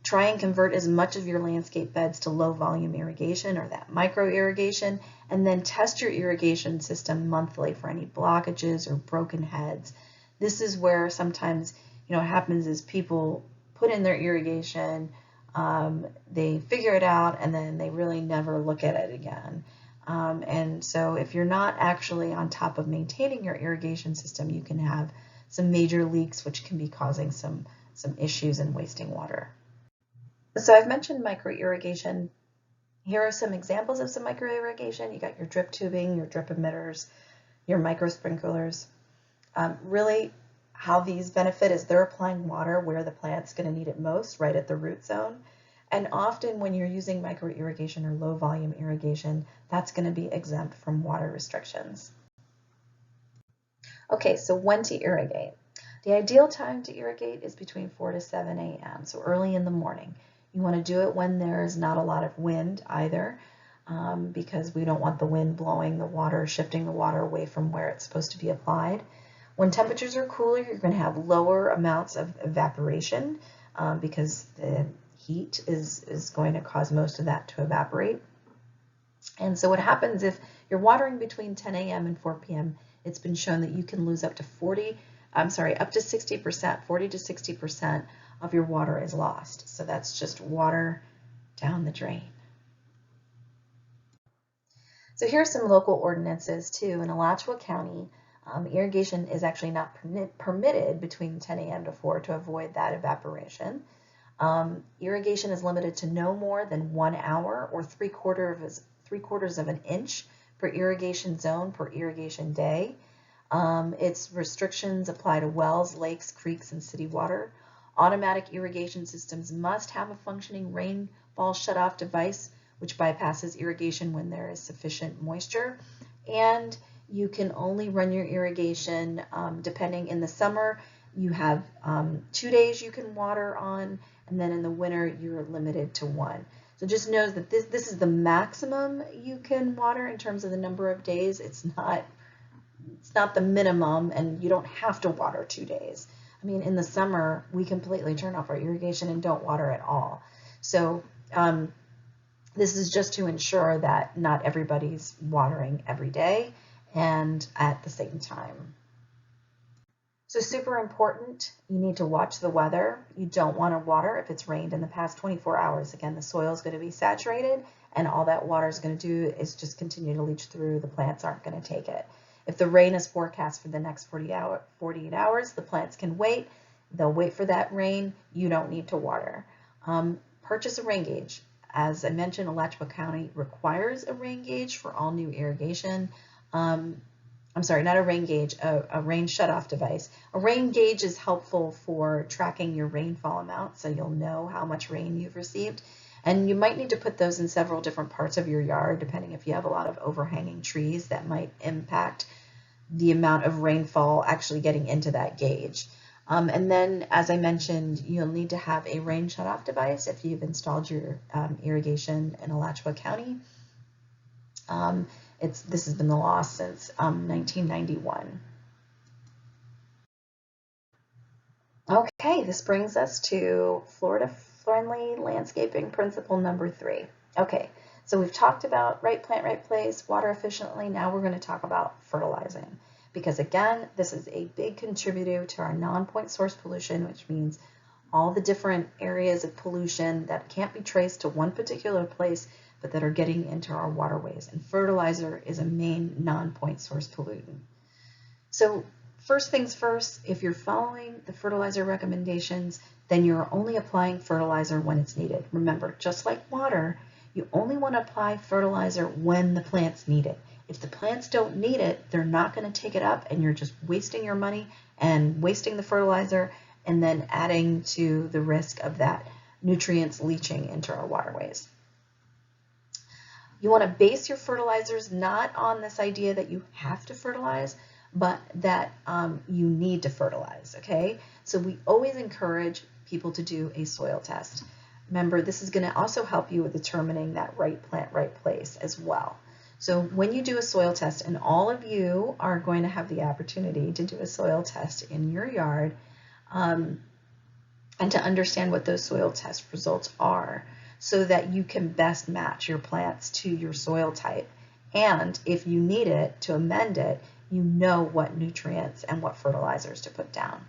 Try and convert as much of your landscape beds to low volume irrigation or that micro irrigation, and then test your irrigation system monthly for any blockages or broken heads. This is where sometimes, what happens is people put in their irrigation, they figure it out, and then they really never look at it again. And so if you're not actually on top of maintaining your irrigation system, you can have some major leaks, which can be causing some issues and wasting water. So I've mentioned micro irrigation. Here are some examples of some micro irrigation. You got your drip tubing, your drip emitters, your micro sprinklers. Really how these benefit is they're applying water where the plant's going to need it most, right at the root zone. And often when you're using micro irrigation or low volume irrigation, that's going to be exempt from water restrictions. Okay, so when to irrigate. The ideal time to irrigate is between 4 to 7 a.m., so early in the morning. You want to do it when there's not a lot of wind either, because we don't want the wind blowing the water, shifting the water away from where it's supposed to be applied. When temperatures are cooler, you're going to have lower amounts of evaporation because the heat is going to cause most of that to evaporate. And so what happens if you're watering between 10 a.m. and 4 p.m., it's been shown that you can lose up to 60%, 40 to 60% of your water is lost. So that's just water down the drain. So here are some local ordinances too. In Alachua County, irrigation is actually not permitted between 10 a.m. to 4 to avoid that evaporation. Irrigation is limited to no more than 1 hour or 3/4 of an inch per irrigation zone per irrigation day. Its restrictions apply to wells, lakes, creeks, and city water. Automatic irrigation systems must have a functioning rainfall shutoff device, which bypasses irrigation when there is sufficient moisture. And you can only run your irrigation, depending in the summer, you have 2 days you can water on, and then in the winter, you're limited to 1. So just know that this is the maximum you can water in terms of the number of days. It's not the minimum, and you don't have to water 2 days. I mean, in the summer, we completely turn off our irrigation and don't water at all. So this is just to ensure that not everybody's watering every day and at the same time. So super important, you need to watch the weather. You don't want to water if it's rained in the past 24 hours. Again, the soil is going to be saturated, and all that water is going to do is just continue to leach through. The plants aren't going to take it. If the rain is forecast for the next 48 hours, the plants can wait. They'll wait for that rain. You don't need to water. Purchase a rain gauge. As I mentioned, Alachua County requires a rain gauge for all new irrigation. I'm sorry, not a rain gauge, a rain shutoff device. A rain gauge is helpful for tracking your rainfall amount, so you'll know how much rain you've received. And you might need to put those in several different parts of your yard, depending if you have a lot of overhanging trees that might impact the amount of rainfall actually getting into that gauge. And then, as I mentioned, you'll need to have a rain shutoff device if you've installed your irrigation in Alachua County. This has been the law since 1991. Okay, this brings us to Florida-friendly landscaping principle number 3. Okay, so we've talked about right plant, right place, water efficiently. Now we're going to talk about fertilizing, because again, this is a big contributor to our non-point source pollution, which means all the different areas of pollution that can't be traced to one particular place, but that are getting into our waterways. And fertilizer is a main non-point source pollutant. So first things first, if you're following the fertilizer recommendations, then you're only applying fertilizer when it's needed. Remember, just like water, you only want to apply fertilizer when the plants need it. If the plants don't need it, they're not going to take it up, and you're just wasting your money and wasting the fertilizer, and then adding to the risk of that nutrients leaching into our waterways. You want to base your fertilizers not on this idea that you have to fertilize, but that you need to fertilize, okay? So we always encourage people to do a soil test. Remember, this is going to also help you with determining that right plant, right place as well. So when you do a soil test, and all of you are going to have the opportunity to do a soil test in your yard, and to understand what those soil test results are, so that you can best match your plants to your soil type. And if you need it to amend it, you know what nutrients and what fertilizers to put down.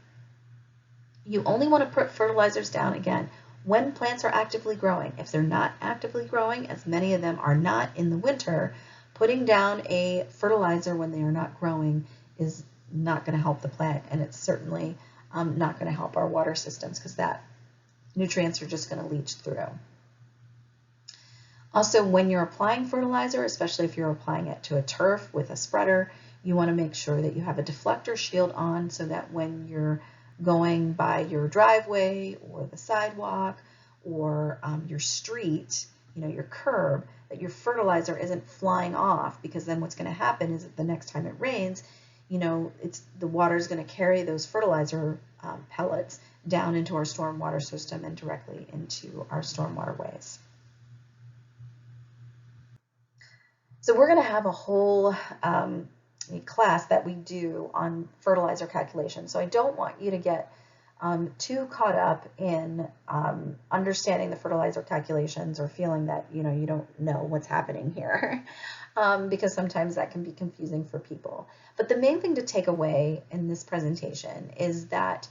You only want to put fertilizers down, again, when plants are actively growing. If they're not actively growing, as many of them are not in the winter, putting down a fertilizer when they are not growing is not going to help the plant, and it's certainly not going to help our water systems, because that nutrients are just going to leach through. Also, when you're applying fertilizer, especially if you're applying it to a turf with a spreader, you want to make sure that you have a deflector shield on, so that when you're going by your driveway or the sidewalk or your street, your curb, that your fertilizer isn't flying off, because then what's going to happen is that the next time it rains, the water is going to carry those fertilizer pellets down into our stormwater system and directly into our stormwater ways. So we're going to have a whole class that we do on fertilizer calculation. So I don't want you to get too caught up in understanding the fertilizer calculations, or feeling that you don't know what's happening here, because sometimes that can be confusing for people. But the main thing to take away in this presentation is that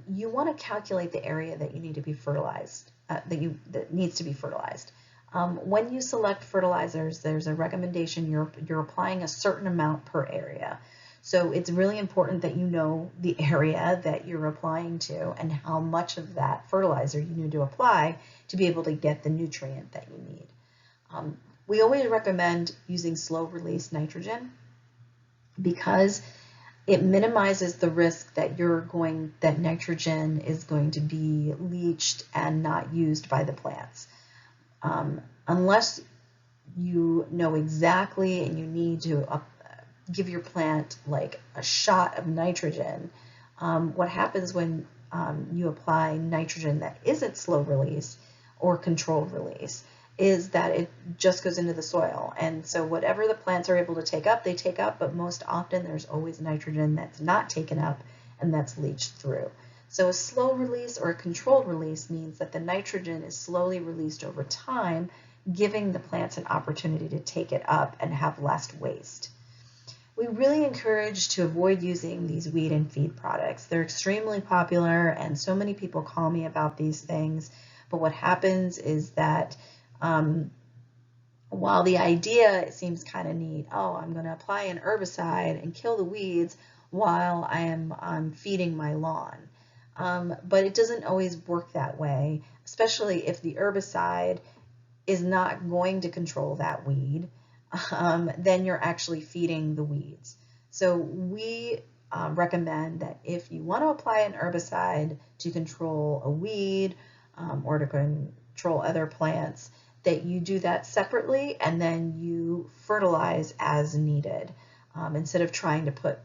you want to calculate the area that you need to be fertilized, that needs to be fertilized. When you select fertilizers, there's a recommendation you're applying a certain amount per area. So it's really important that you know the area that you're applying to and how much of that fertilizer you need to apply to be able to get the nutrient that you need. We always recommend using slow release nitrogen, because it minimizes the risk that nitrogen is going to be leached and not used by the plants. Unless you know exactly and you need to give your plant like a shot of nitrogen, what happens when you apply nitrogen that isn't slow release or controlled release is that it just goes into the soil. And so whatever the plants are able to take up, they take up, but most often there's always nitrogen that's not taken up and that's leached through. So a slow release or a controlled release means that the nitrogen is slowly released over time, giving the plants an opportunity to take it up and have less waste. We really encourage to avoid using these weed and feed products. They're extremely popular, and so many people call me about these things. But what happens is that while the idea seems kind of neat, I'm going to apply an herbicide and kill the weeds while I am feeding my lawn. But it doesn't always work that way, especially if the herbicide is not going to control that weed. Then you're actually feeding the weeds. So we recommend that if you want to apply an herbicide to control a weed or to control other plants, that you do that separately and then you fertilize as needed, instead of trying to put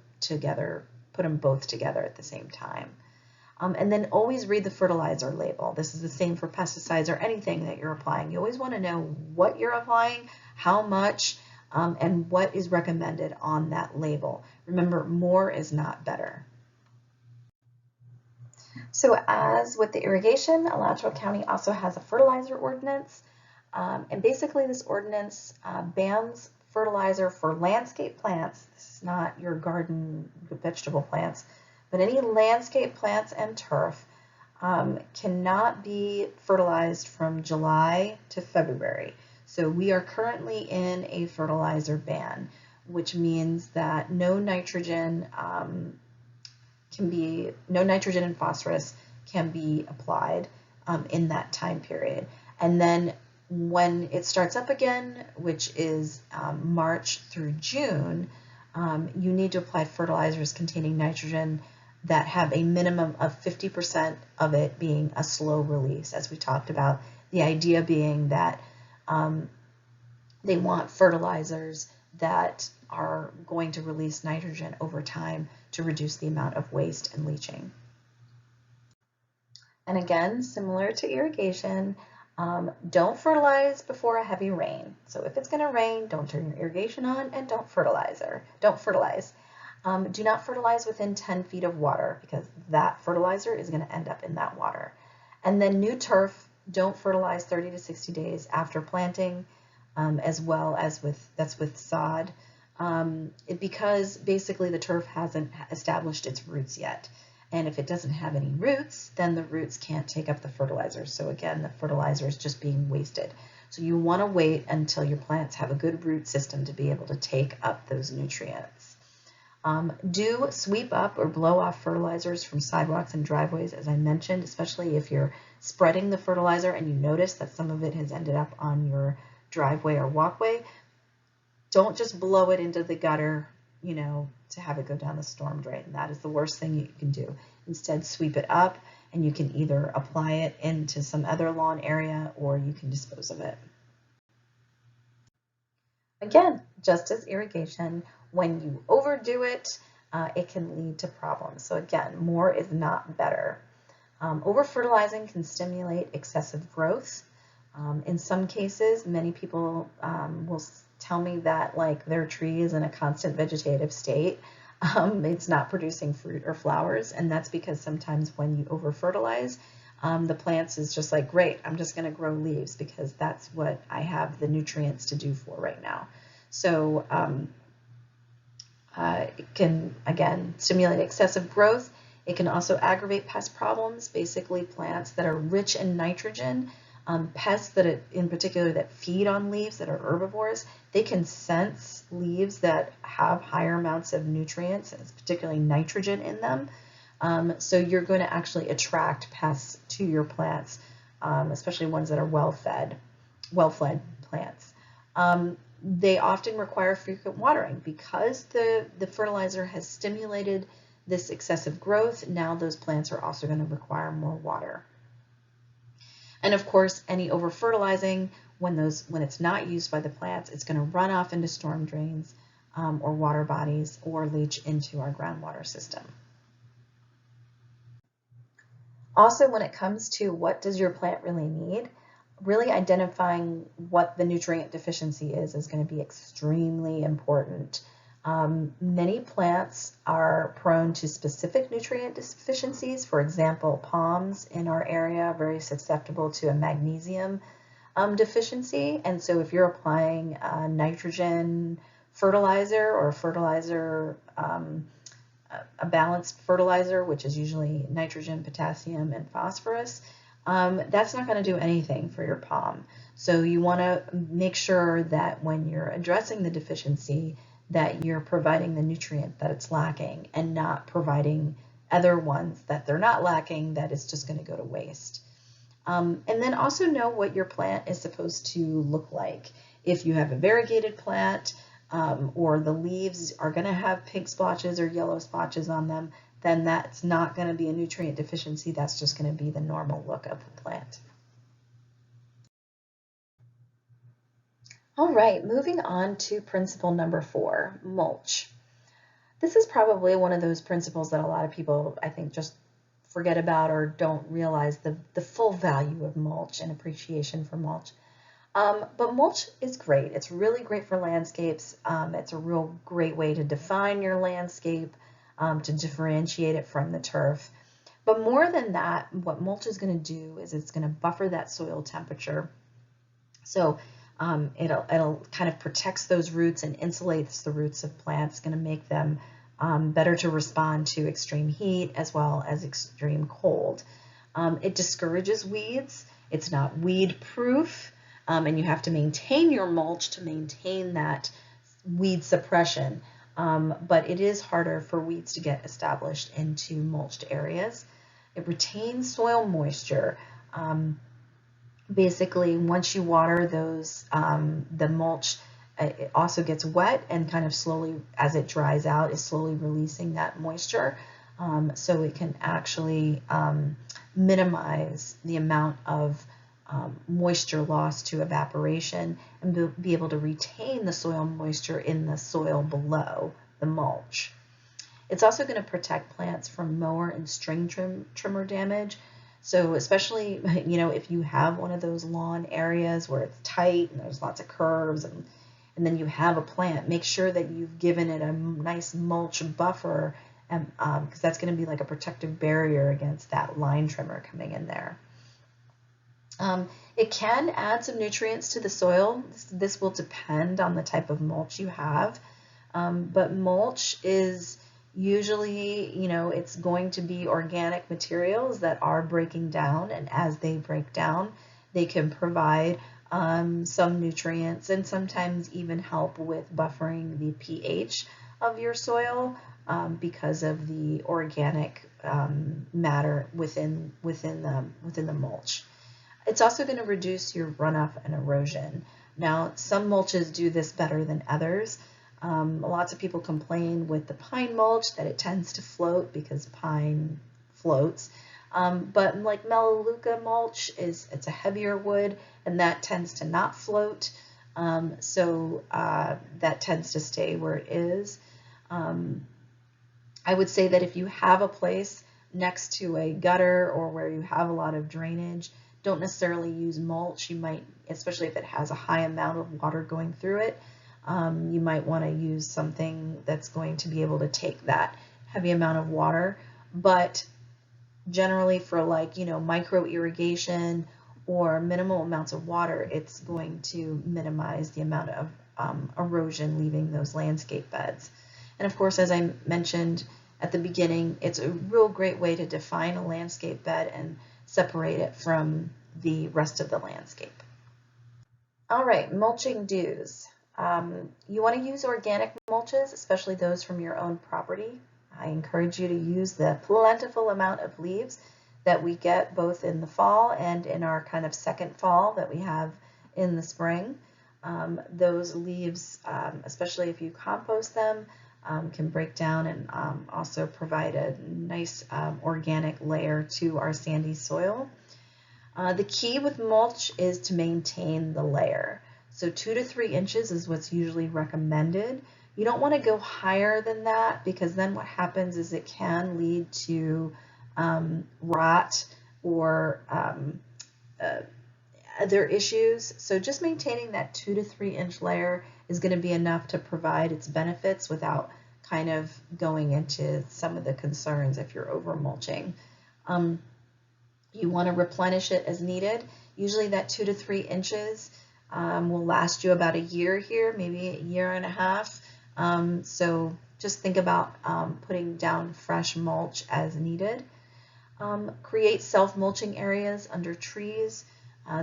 them both together at the same time. And then always read the fertilizer label. This is the same for pesticides or anything that you're applying. You always want to know what you're applying, how much, and what is recommended on that label. Remember, more is not better. So as with the irrigation, Alachua County also has a fertilizer ordinance. And basically this ordinance bans fertilizer for landscape plants. This is not your garden vegetable plants, but any landscape plants and turf cannot be fertilized from July to February. So we are currently in a fertilizer ban, which means that no nitrogen and phosphorus can be applied in that time period. And then when it starts up again, which is March through June, you need to apply fertilizers containing nitrogen that have a minimum of 50% of it being a slow release, as we talked about. The idea being that they want fertilizers that are going to release nitrogen over time to reduce the amount of waste and leaching. And again, similar to irrigation, don't fertilize before a heavy rain. So if it's going to rain, don't turn your irrigation on and don't fertilize. Do not fertilize within 10 feet of water because that fertilizer is going to end up in that water. And then new turf, don't fertilize 30 to 60 days after planting, as well as with sod, because basically the turf hasn't established its roots yet. And if it doesn't have any roots, then the roots can't take up the fertilizer. So again, the fertilizer is just being wasted. So you want to wait until your plants have a good root system to be able to take up those nutrients. Do sweep up or blow off fertilizers from sidewalks and driveways, as I mentioned, especially if you're spreading the fertilizer and you notice that some of it has ended up on your driveway or walkway. Don't just blow it into the gutter, to have it go down the storm drain. That is the worst thing you can do. Instead, sweep it up, and you can either apply it into some other lawn area or you can dispose of it. Again, just as irrigation, when you overdo it, it can lead to problems. So again, more is not better. Over-fertilizing can stimulate excessive growth. In some cases, many people will tell me that their tree is in a constant vegetative state. It's not producing fruit or flowers, and that's because sometimes when you over-fertilize, the plants is just like, great, I'm just going to grow leaves because that's what I have the nutrients to do for right now. So it can, again, stimulate excessive growth. It can also aggravate pest problems, basically plants that are rich in nitrogen. Pests in particular that feed on leaves that are herbivores, they can sense leaves that have higher amounts of nutrients, particularly nitrogen in them. So you're going to actually attract pests to your plants, especially ones that are well-fed plants. They often require frequent watering because the fertilizer has stimulated this excessive growth. Now those plants are also going to require more water. And of course, any over-fertilizing, when it's not used by the plants, it's going to run off into storm drains or water bodies or leach into our groundwater system. Also, when it comes to what does your plant really need, really identifying what the nutrient deficiency is going to be extremely important. Many plants are prone to specific nutrient deficiencies. For example, palms in our area are very susceptible to a magnesium deficiency. And so if you're applying a nitrogen fertilizer or a balanced fertilizer, which is usually nitrogen, potassium, and phosphorus, that's not going to do anything for your palm. So you want to make sure that when you're addressing the deficiency, that you're providing the nutrient that it's lacking and not providing other ones that they're not lacking that it's just going to go to waste. And then also know what your plant is supposed to look like. If you have a variegated plant or the leaves are going to have pink splotches or yellow splotches on them, then that's not going to be a nutrient deficiency. That's just going to be the normal look of the plant. All right, moving on to principle number 4, mulch. This is probably one of those principles that a lot of people, I think, just forget about or don't realize the full value of mulch and appreciation for mulch. But mulch is great. It's really great for landscapes. It's a real great way to define your landscape, to differentiate it from the turf. But more than that, what mulch is going to do is it's going to buffer that soil temperature. So it'll kind of protects those roots and insulates the roots of plants, going to make them better to respond to extreme heat as well as extreme cold. It discourages weeds. It's not weed proof, and you have to maintain your mulch to maintain that weed suppression. But it is harder for weeds to get established into mulched areas. It retains soil moisture. Basically, once you water those, the mulch, it also gets wet and kind of slowly, as it dries out, is slowly releasing that moisture. so it can actually minimize the amount of moisture loss to evaporation and be able to retain the soil moisture in the soil below the mulch. It's also going to protect plants from mower and string trimmer damage. So especially, if you have one of those lawn areas where it's tight and there's lots of curves and then you have a plant, make sure that you've given it a nice mulch buffer, because that's going to be like a protective barrier against that line trimmer coming in there. It can add some nutrients to the soil. This will depend on the type of mulch you have, but mulch is usually, it's going to be organic materials that are breaking down, and as they break down, they can provide some nutrients and sometimes even help with buffering the pH of your soil because of the organic matter within the mulch. It's also going to reduce your runoff and erosion. Now, some mulches do this better than others. Lots of people complain with the pine mulch that it tends to float because pine floats. But like Melaleuca mulch it's a heavier wood and that tends to not float. So that tends to stay where it is. I would say that if you have a place next to a gutter or where you have a lot of drainage, don't necessarily use mulch. You might, especially if it has a high amount of water going through it, you might want to use something that's going to be able to take that heavy amount of water. But generally for micro irrigation or minimal amounts of water, it's going to minimize the amount of erosion leaving those landscape beds. And of course, as I mentioned at the beginning, it's a real great way to define a landscape bed and separate it from the rest of the landscape. All right, mulching do's. You want to use organic mulches, especially those from your own property. I encourage you to use the plentiful amount of leaves that we get both in the fall and in our kind of second fall that we have in the spring. Those leaves, especially if you compost them, can break down and also provide a nice organic layer to our sandy soil. The key with mulch is to maintain the layer. So 2 to 3 inches is what's usually recommended. You don't want to go higher than that because then what happens is it can lead to rot or other issues. So just maintaining that 2 to 3 inch layer is going to be enough to provide its benefits without kind of going into some of the concerns if you're over mulching. You want to replenish it as needed. Usually that 2 to 3 inches will last you about a year here, maybe a year and a half. So just think about putting down fresh mulch as needed. Create self-mulching areas under trees.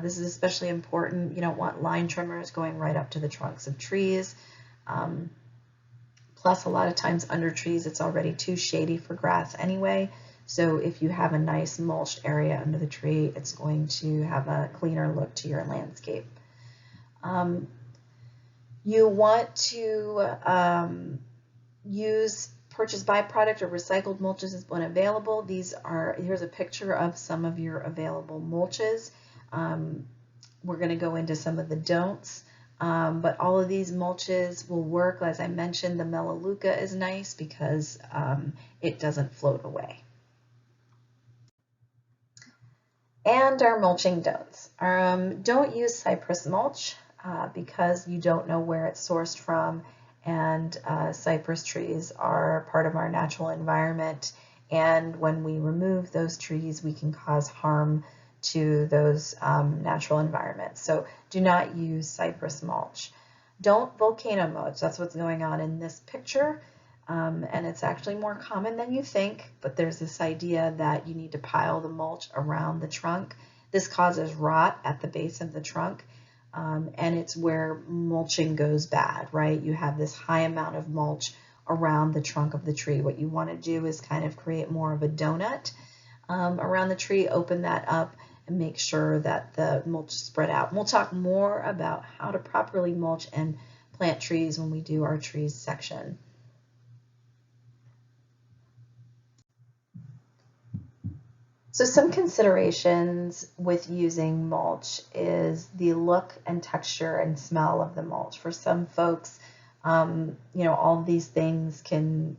This is especially important. You don't want line trimmers going right up to the trunks of trees. Plus, a lot of times under trees, it's already too shady for grass anyway. So if you have a nice mulched area under the tree, it's going to have a cleaner look to your landscape. You want to use purchased byproduct or recycled mulches when available. Here's a picture of some of your available mulches. We're going to go into some of the don'ts, but all of these mulches will work. As I mentioned, the Melaleuca is nice because it doesn't float away. And our mulching don'ts. Don't use cypress mulch because you don't know where it's sourced from, and cypress trees are part of our natural environment, and when we remove those trees we can cause harm to those natural environments. So do not use cypress mulch. Don't volcano mulch. That's what's going on in this picture. And it's actually more common than you think, but there's this idea that you need to pile the mulch around the trunk. This causes rot at the base of the trunk, and it's where mulching goes bad, right? You have this high amount of mulch around the trunk of the tree. What you want to do is kind of create more of a donut around the tree, open that up, and make sure that the mulch is spread out. And we'll talk more about how to properly mulch and plant trees when we do our trees section. So some considerations with using mulch is the look and texture and smell of the mulch. For some folks, all these things can,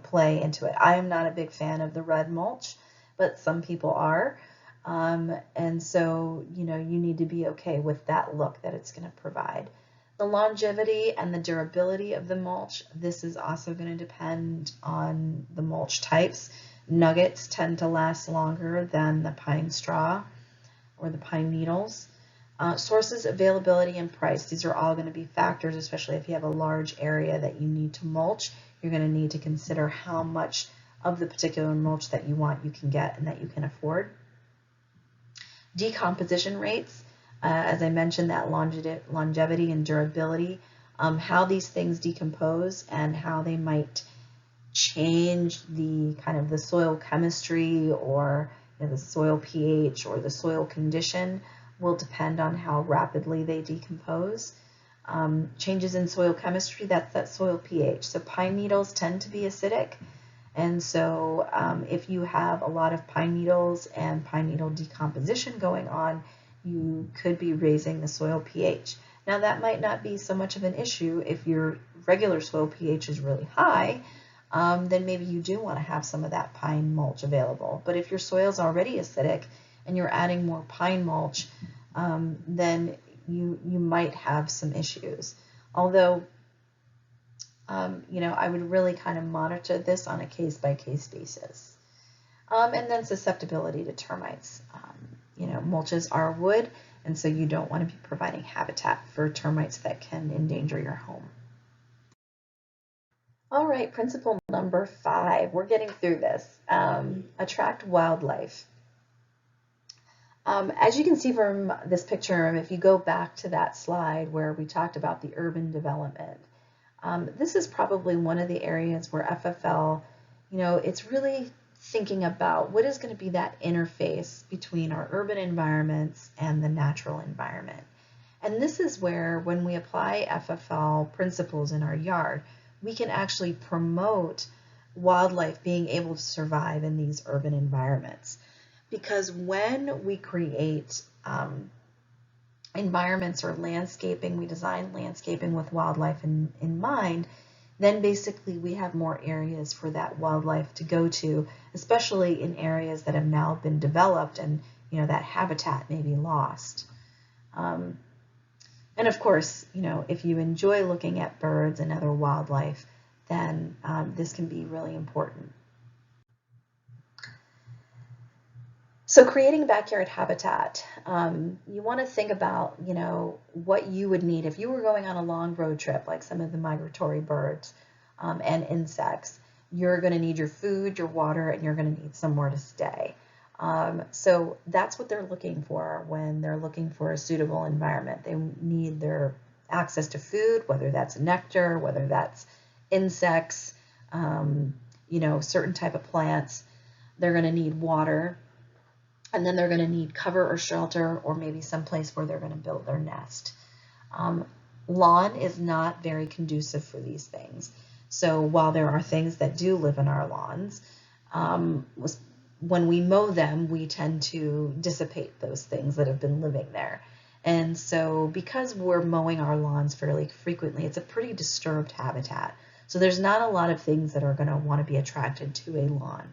play into it. I am not a big fan of the red mulch, but some people are. And so, you need to be okay with that look that it's going to provide. The longevity and the durability of the mulch, this is also going to depend on the mulch types. Nuggets tend to last longer than the pine straw or the pine needles. Sources, availability, and price. These are all going to be factors, especially if you have a large area that you need to mulch. You're going to need to consider how much of the particular mulch that you want you can get and that you can afford. Decomposition rates, as I mentioned, that longevity and durability, how these things decompose and how they might change the kind of the soil chemistry or the soil pH or the soil condition will depend on how rapidly they decompose. Changes in soil chemistry, that's that soil pH. So pine needles tend to be acidic. And so if you have a lot of pine needles and pine needle decomposition going on, you could be raising the soil pH. Now that might not be so much of an issue if your regular soil pH is really high, then maybe you do want to have some of that pine mulch available. But if your soil is already acidic and you're adding more pine mulch, then you might have some issues. Although, I would really kind of monitor this on a case-by-case basis. And then susceptibility to termites. Mulches are wood, and so you don't want to be providing habitat for termites that can endanger your home. All right, principle number 5. We're getting through this. Attract wildlife. As you can see from this picture, if you go back to that slide where we talked about the urban development, this is probably one of the areas where FFL, it's really thinking about what is going to be that interface between our urban environments and the natural environment. And this is where, when we apply FFL principles in our yard, we can actually promote wildlife being able to survive in these urban environments. Because when we create environments or landscaping, we design landscaping with wildlife in mind, then basically we have more areas for that wildlife to go to, especially in areas that have now been developed and that habitat may be lost. And of course, if you enjoy looking at birds and other wildlife, then this can be really important. So creating backyard habitat, you want to think about, what you would need if you were going on a long road trip, like some of the migratory birds and insects. You're going to need your food, your water, and you're going to need somewhere to stay. So that's what they're looking for when they're looking for a suitable environment. They need their access to food, whether that's nectar, whether that's insects, certain type of plants. They're going to need water. And then they're going to need cover or shelter, or maybe someplace where they're going to build their nest. Lawn is not very conducive for these things. So while there are things that do live in our lawns, when we mow them, we tend to dissipate those things that have been living there. And so because we're mowing our lawns fairly frequently, it's a pretty disturbed habitat. So there's not a lot of things that are going to want to be attracted to a lawn.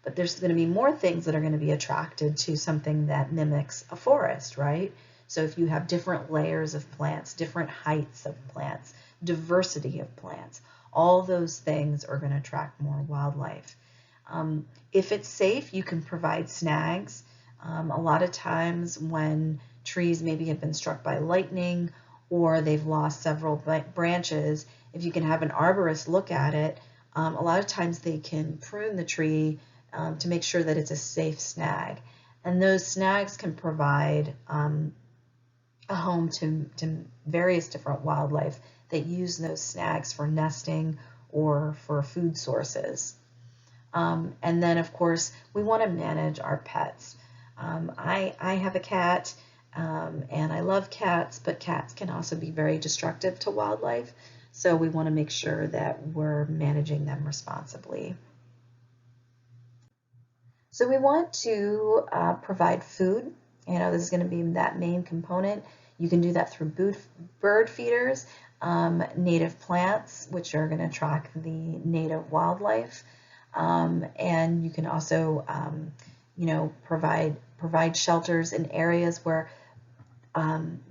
But there's going to be more things that are going to be attracted to something that mimics a forest, right? So if you have different layers of plants, different heights of plants, diversity of plants, all those things are going to attract more wildlife. If it's safe, you can provide snags. A lot of times when trees maybe have been struck by lightning or they've lost several branches, if you can have an arborist look at it, a lot of times they can prune the tree to make sure that it's a safe snag. And those snags can provide a home to various different wildlife that use those snags for nesting or for food sources. And then, of course, we want to manage our pets. I have a cat, and I love cats, but cats can also be very destructive to wildlife. So we want to make sure that we're managing them responsibly. So we want to provide food. This is going to be that main component. You can do that through bird feeders, native plants, which are going to attract the native wildlife, and you can also, provide shelters in areas where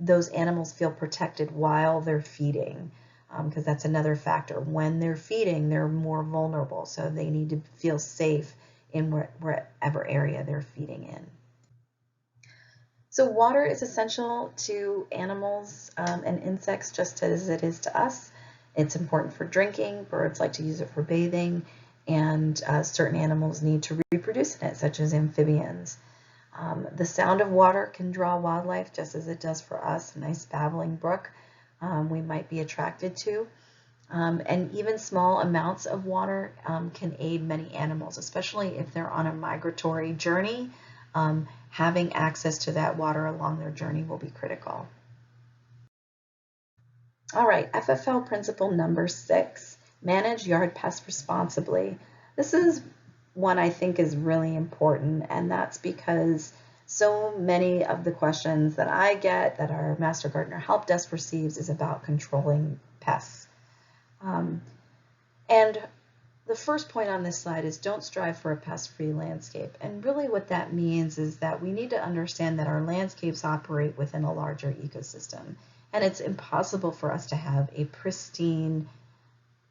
those animals feel protected while they're feeding, because that's another factor. When they're feeding, they're more vulnerable, so they need to feel safe in wherever area they're feeding in. So water is essential to animals and insects just as it is to us. It's important for drinking. Birds like to use it for bathing, and certain animals need to reproduce in it, such as amphibians. The sound of water can draw wildlife just as it does for us. A nice babbling brook we might be attracted to. And even small amounts of water can aid many animals, especially if they're on a migratory journey. Having access to that water along their journey will be critical. All right, FFL principle number 6, manage yard pests responsibly. This is one I think is really important, and that's because so many of the questions that I get, that our Master Gardener Help Desk receives, is about controlling pests. And the first point on this slide is don't strive for a pest-free landscape. And really what that means is that we need to understand that our landscapes operate within a larger ecosystem. And it's impossible for us to have a pristine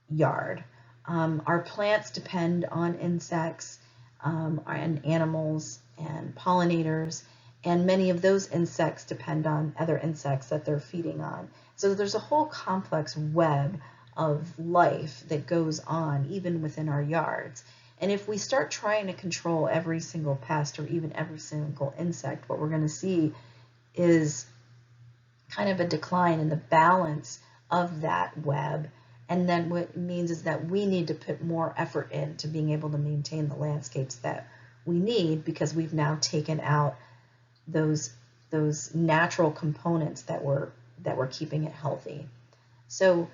yard. Our plants depend on insects and animals and pollinators, and many of those insects depend on other insects that they're feeding on. So there's a whole complex web of life that goes on even within our yards. And if we start trying to control every single pest or even every single insect, what we're going to see is kind of a decline in the balance of that web. And then what it means is that we need to put more effort into being able to maintain the landscapes that we need, because we've now taken out those natural components that were keeping it healthy. So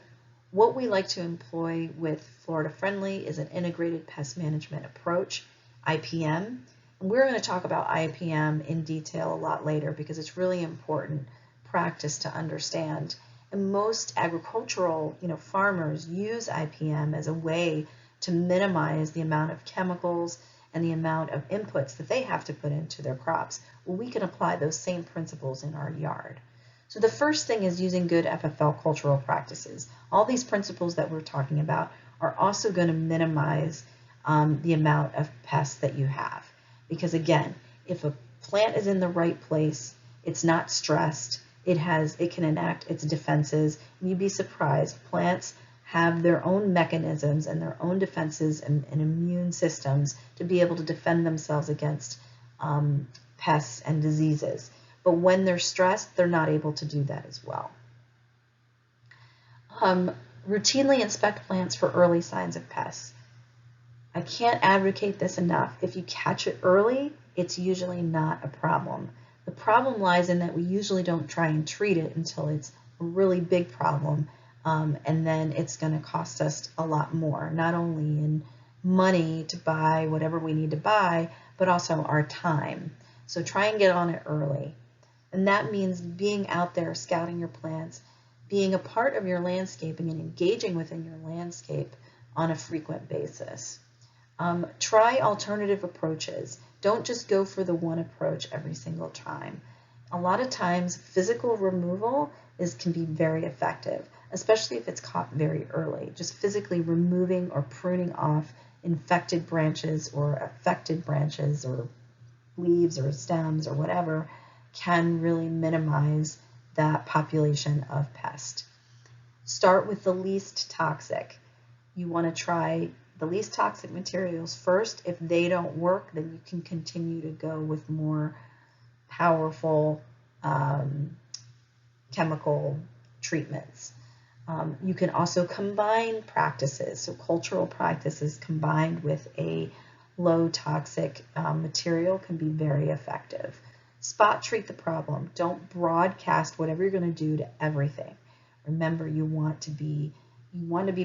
what we like to employ with Florida Friendly is an integrated pest management approach, IPM. And we're going to talk about IPM in detail a lot later because it's really important practice to understand. And most agricultural, farmers use IPM as a way to minimize the amount of chemicals and the amount of inputs that they have to put into their crops. Well, we can apply those same principles in our yard. So the first thing is using good FFL cultural practices. All these principles that we're talking about are also going to minimize the amount of pests that you have. Because again, if a plant is in the right place, it's not stressed, it can enact its defenses. And you'd be surprised, plants have their own mechanisms and their own defenses and immune systems to be able to defend themselves against pests and diseases. But when they're stressed, they're not able to do that as well. Routinely inspect plants for early signs of pests. I can't advocate this enough. If you catch it early, it's usually not a problem. The problem lies in that we usually don't try and treat it until it's a really big problem, and then it's going to cost us a lot more, not only in money to buy whatever we need to buy, but also our time. So try and get on it early. And that means being out there, scouting your plants, being a part of your landscaping and engaging within your landscape on a frequent basis. Try alternative approaches. Don't just go for the one approach every single time. A lot of times, physical removal can be very effective, especially if it's caught very early. Just physically removing or pruning off infected branches or affected branches or leaves or stems or whatever can really minimize that population of pest. Start with the least toxic. You want to try the least toxic materials first. If they don't work, then you can continue to go with more powerful chemical treatments. You can also combine practices, so cultural practices combined with a low toxic material can be very effective. Spot treat the problem. Don't broadcast whatever you're going to do to everything. Remember, you want to be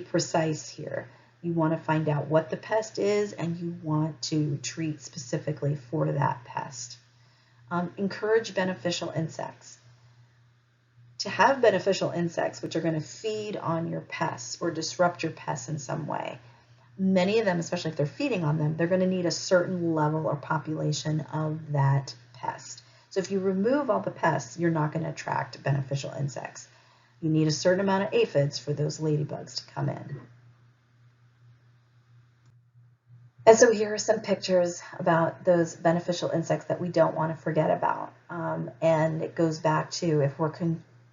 precise here. You want to find out what the pest is, and you want to treat specifically for that pest. Encourage beneficial insects. To have beneficial insects which are going to feed on your pests or disrupt your pests in some way, many of them, especially if they're feeding on them, they're going to need a certain level or population of that pest. So if you remove all the pests, you're not going to attract beneficial insects. You need a certain amount of aphids for those ladybugs to come in. And so here are some pictures about those beneficial insects that we don't want to forget about. And it goes back to, if we're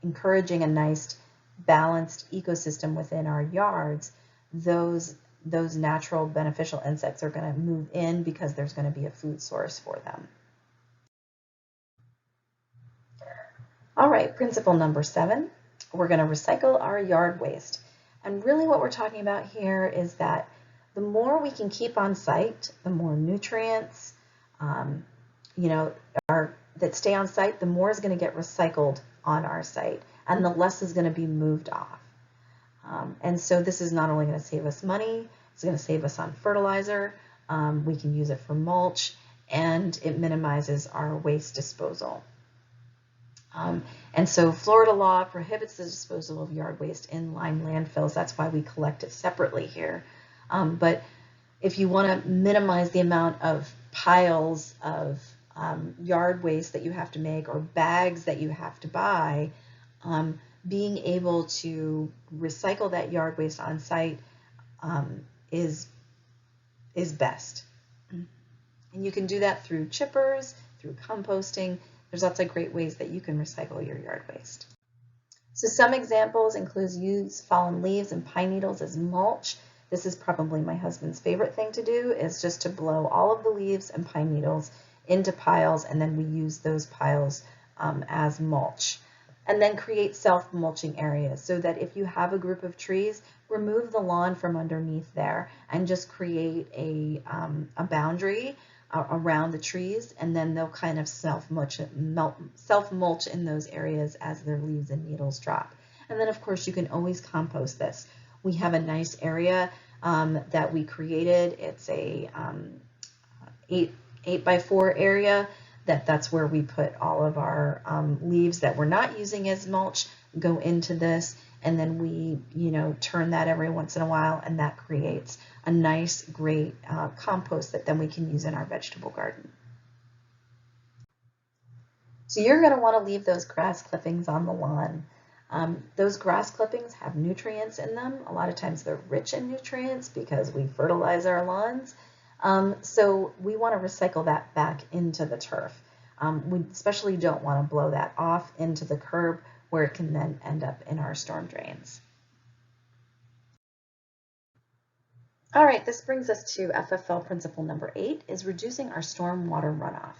encouraging a nice balanced ecosystem within our yards, those natural beneficial insects are going to move in because there's going to be a food source for them. All right, principle number 7, we're going to recycle our yard waste. And really what we're talking about here is that the more we can keep on site, the more nutrients, that stay on site, the more is going to get recycled on our site, and the less is going to be moved off. And so this is not only going to save us money, it's going to save us on fertilizer. We can use it for mulch, and it minimizes our waste disposal. And so Florida law prohibits the disposal of yard waste in lined landfills. That's why we collect it separately here. But if you want to minimize the amount of piles of yard waste that you have to make, or bags that you have to buy, being able to recycle that yard waste on site is best. And you can do that through chippers, through composting. There's lots of great ways that you can recycle your yard waste. So some examples include use fallen leaves and pine needles as mulch. This is probably my husband's favorite thing to do, is just to blow all of the leaves and pine needles into piles, and then we use those piles as mulch. And then create self-mulching areas, so that if you have a group of trees, remove the lawn from underneath there and just create a boundary around the trees, and then they'll kind of self-mulch in those areas as their leaves and needles drop. And then of course you can always compost this. We have a nice area that we created. It's a 8x4 area. That's where we put all of our leaves that we're not using as mulch go into this, and then we turn that every once in a while, and that creates a nice, great compost that then we can use in our vegetable garden. So you're going to want to leave those grass clippings on the lawn. Those grass clippings have nutrients in them. A lot of times they're rich in nutrients because we fertilize our lawns. So we want to recycle that back into the turf. We especially don't want to blow that off into the curb, where it can then end up in our storm drains. All right, this brings us to FFL principle number 8, is reducing our stormwater runoff.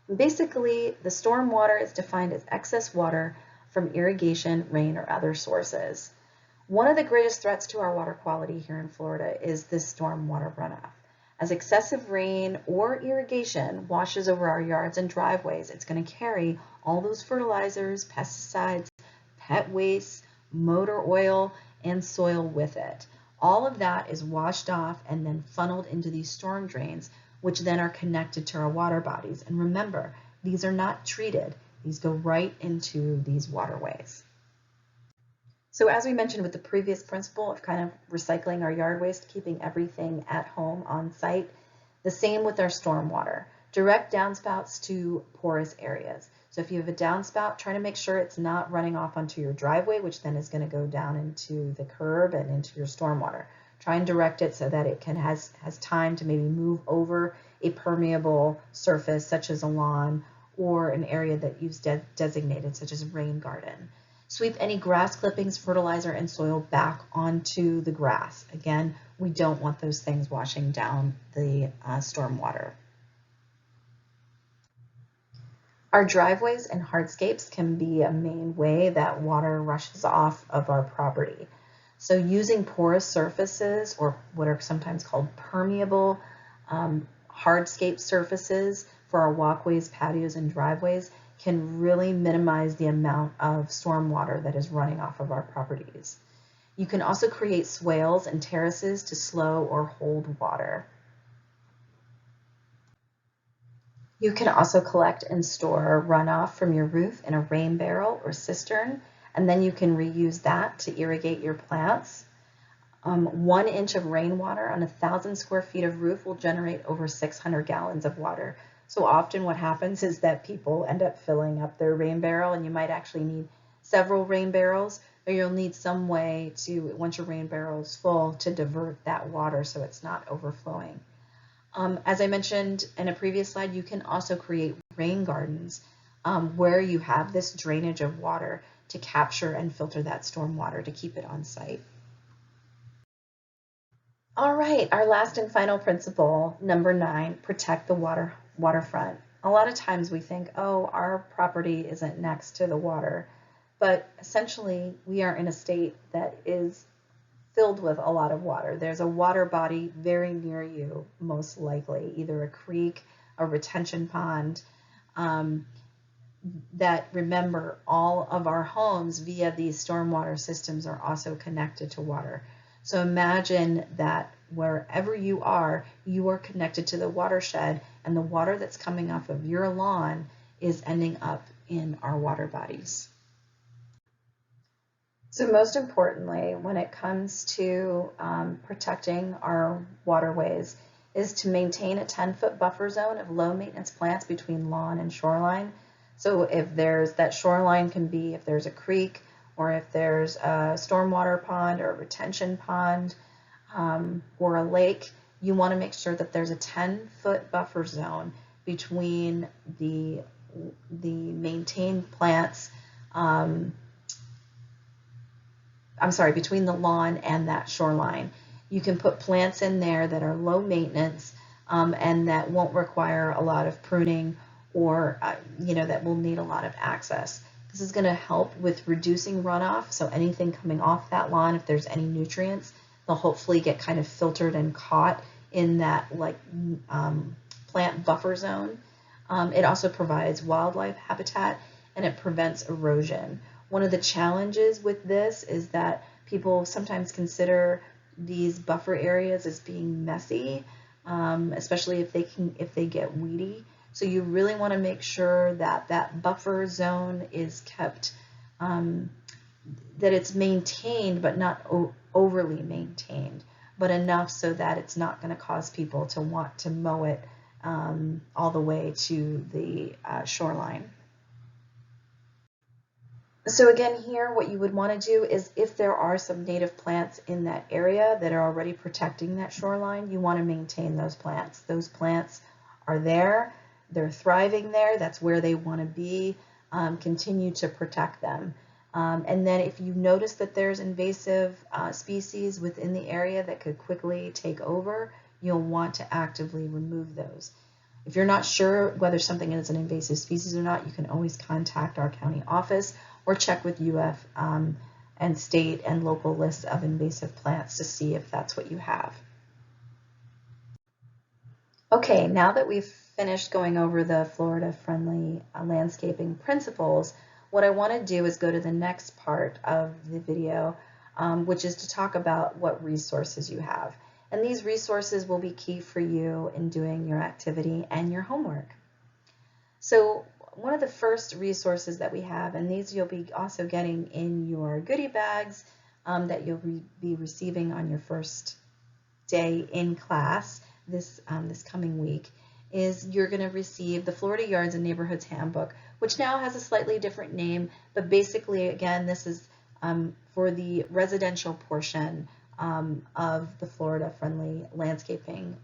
And basically, the stormwater is defined as excess water from irrigation, rain, or other sources. One of the greatest threats to our water quality here in Florida is this stormwater runoff. As excessive rain or irrigation washes over our yards and driveways, it's going to carry all those fertilizers, pesticides, pet waste, motor oil, and soil with it. All of that is washed off and then funneled into these storm drains, which then are connected to our water bodies. And remember, these are not treated. These go right into these waterways. So as we mentioned with the previous principle of kind of recycling our yard waste, keeping everything at home on site, the same with our stormwater. Direct downspouts to porous areas. So if you have a downspout, try to make sure it's not running off onto your driveway, which then is going to go down into the curb and into your stormwater. Try and direct it so that it has time to maybe move over a permeable surface, such as a lawn, or an area that you've designated, such as a rain garden. Sweep any grass clippings, fertilizer, and soil back onto the grass. Again, we don't want those things washing down the stormwater. Our driveways and hardscapes can be a main way that water rushes off of our property. So using porous surfaces, or what are sometimes called permeable hardscape surfaces for our walkways, patios, and driveways, can really minimize the amount of storm water that is running off of our properties. You can also create swales and terraces to slow or hold water. You can also collect and store runoff from your roof in a rain barrel or cistern, and then you can reuse that to irrigate your plants. 1 inch of rainwater on 1,000 square feet of roof will generate over 600 gallons of water. So often what happens is that people end up filling up their rain barrel, and you might actually need several rain barrels, or you'll need some way to, once your rain barrel is full, to divert that water so it's not overflowing. As I mentioned in a previous slide, you can also create rain gardens where you have this drainage of water to capture and filter that storm water to keep it on site. All right, our last and final principle, number 9, protect the waterfront. A lot of times we think, oh, our property isn't next to the water, but essentially we are in a state that is filled with a lot of water. There's a water body very near you, most likely, either a creek, a retention pond, that, remember, all of our homes via these stormwater systems are also connected to water. So imagine that wherever you are connected to the watershed, and the water that's coming off of your lawn is ending up in our water bodies. So most importantly, when it comes to protecting our waterways, is to maintain a 10-foot buffer zone of low maintenance plants between lawn and shoreline. So if there's that shoreline, can be if there's a creek, or if there's a stormwater pond or a retention pond or a lake, you want to make sure that there's a 10-foot buffer zone between the maintained plants, between the lawn and that shoreline. You can put plants in there that are low maintenance and that won't require a lot of pruning, or that will need a lot of access. This is going to help with reducing runoff, so anything coming off that lawn, if there's any nutrients, they'll hopefully get kind of filtered and caught in that plant buffer zone. It also provides wildlife habitat, and it prevents erosion. One of the challenges with this is that people sometimes consider these buffer areas as being messy, especially if they get weedy. So you really want to make sure that that buffer zone is kept, that it's maintained, but not overly maintained, but enough so that it's not going to cause people to want to mow it all the way to the shoreline. So again, here what you would want to do is, if there are some native plants in that area that are already protecting that shoreline, you want to maintain those plants. Those plants are there, they're thriving there, that's where they want to be. Continue to protect them. And then if you notice that there's invasive species within the area that could quickly take over, you'll want to actively remove those. If you're not sure whether something is an invasive species or not, you can always contact our county office or check with UF and state and local lists of invasive plants to see if that's what you have. Okay, now that we've finished going over the Florida-friendly landscaping principles, what I want to do is go to the next part of the video, which is to talk about what resources you have. And these resources will be key for you in doing your activity and your homework. So one of the first resources that we have, and these you'll be also getting in your goodie bags that you'll be receiving on your first day in class this coming week, is you're going to receive the Florida Yards and Neighborhoods Handbook, which now has a slightly different name, but basically, again, this is for the residential portion of the Florida-friendly landscaping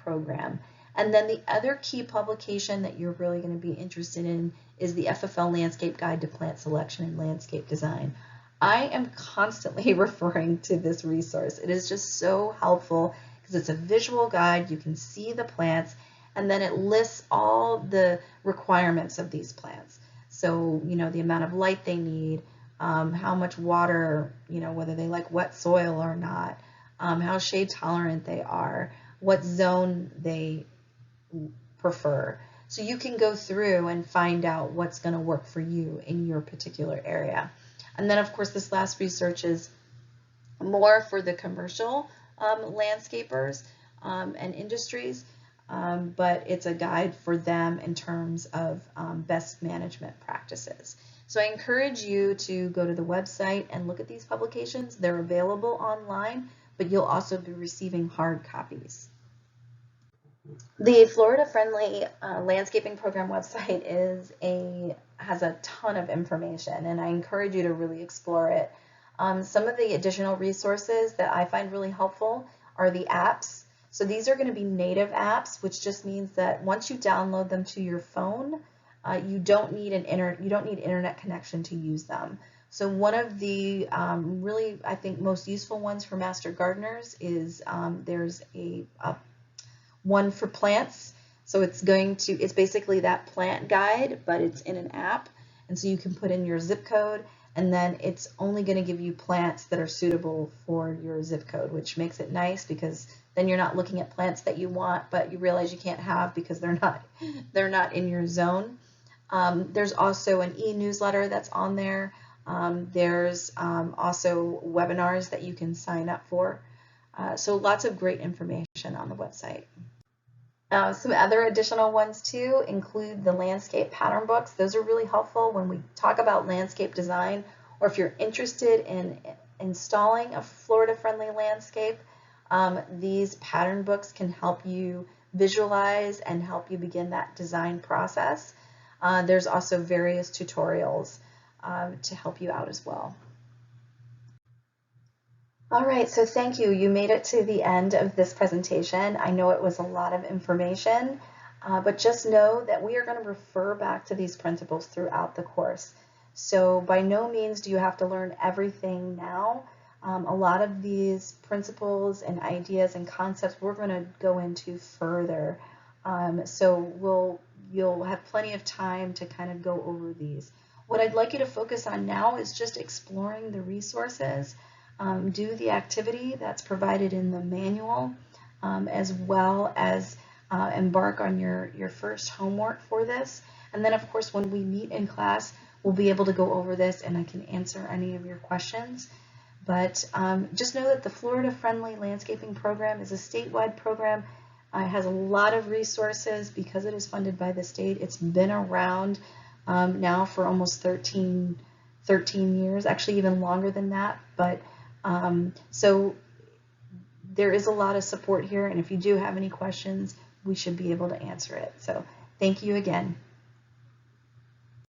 program. And then the other key publication that you're really going to be interested in is the FFL Landscape Guide to Plant Selection and Landscape Design. I am constantly referring to this resource. It is just so helpful because it's a visual guide. You can see the plants, and then it lists all the requirements of these plants. So, the amount of light they need, how much water, whether they like wet soil or not, how shade tolerant they are, what zone they prefer. So you can go through and find out what's going to work for you in your particular area. And then, of course, this last research is more for the commercial landscapers and industries, but it's a guide for them in terms of best management practices. So I encourage you to go to the website and look at these publications. They're available online, but you'll also be receiving hard copies. The Florida Friendly Landscaping Program website has a ton of information, and I encourage you to really explore it. Some of the additional resources that I find really helpful are the apps. So these are going to be native apps, which just means that once you download them to your phone, you don't need internet connection to use them. So one of the really, I think, most useful ones for master gardeners is there's a one for plants. So it's basically that plant guide, but it's in an app. And so you can put in your zip code, and then it's only going to give you plants that are suitable for your zip code, which makes it nice because then you're not looking at plants that you want, but you realize you can't have because they're not in your zone. There's also an e-newsletter that's on there. There's also webinars that you can sign up for. So lots of great information on the website. Some other additional ones too include the landscape pattern books. Those are really helpful when we talk about landscape design, or if you're interested in installing a Florida-friendly landscape. These pattern books can help you visualize and help you begin that design process. There's also various tutorials to help you out as well. All right, so thank you. You made it to the end of this presentation. I know it was a lot of information, but just know that we are going to refer back to these principles throughout the course. So by no means do you have to learn everything now. A lot of these principles and ideas and concepts we're going to go into further. So you'll have plenty of time to kind of go over these. What I'd like you to focus on now is just exploring the resources. Do the activity that's provided in the manual, as well as embark on your first homework for this. And then, of course, when we meet in class, we'll be able to go over this and I can answer any of your questions. But just know that the Florida Friendly Landscaping Program is a statewide program. It has a lot of resources because it is funded by the state. It's been around now for almost 13 years, actually even longer than that. But so there is a lot of support here, and if you do have any questions, we should be able to answer it. So thank you again.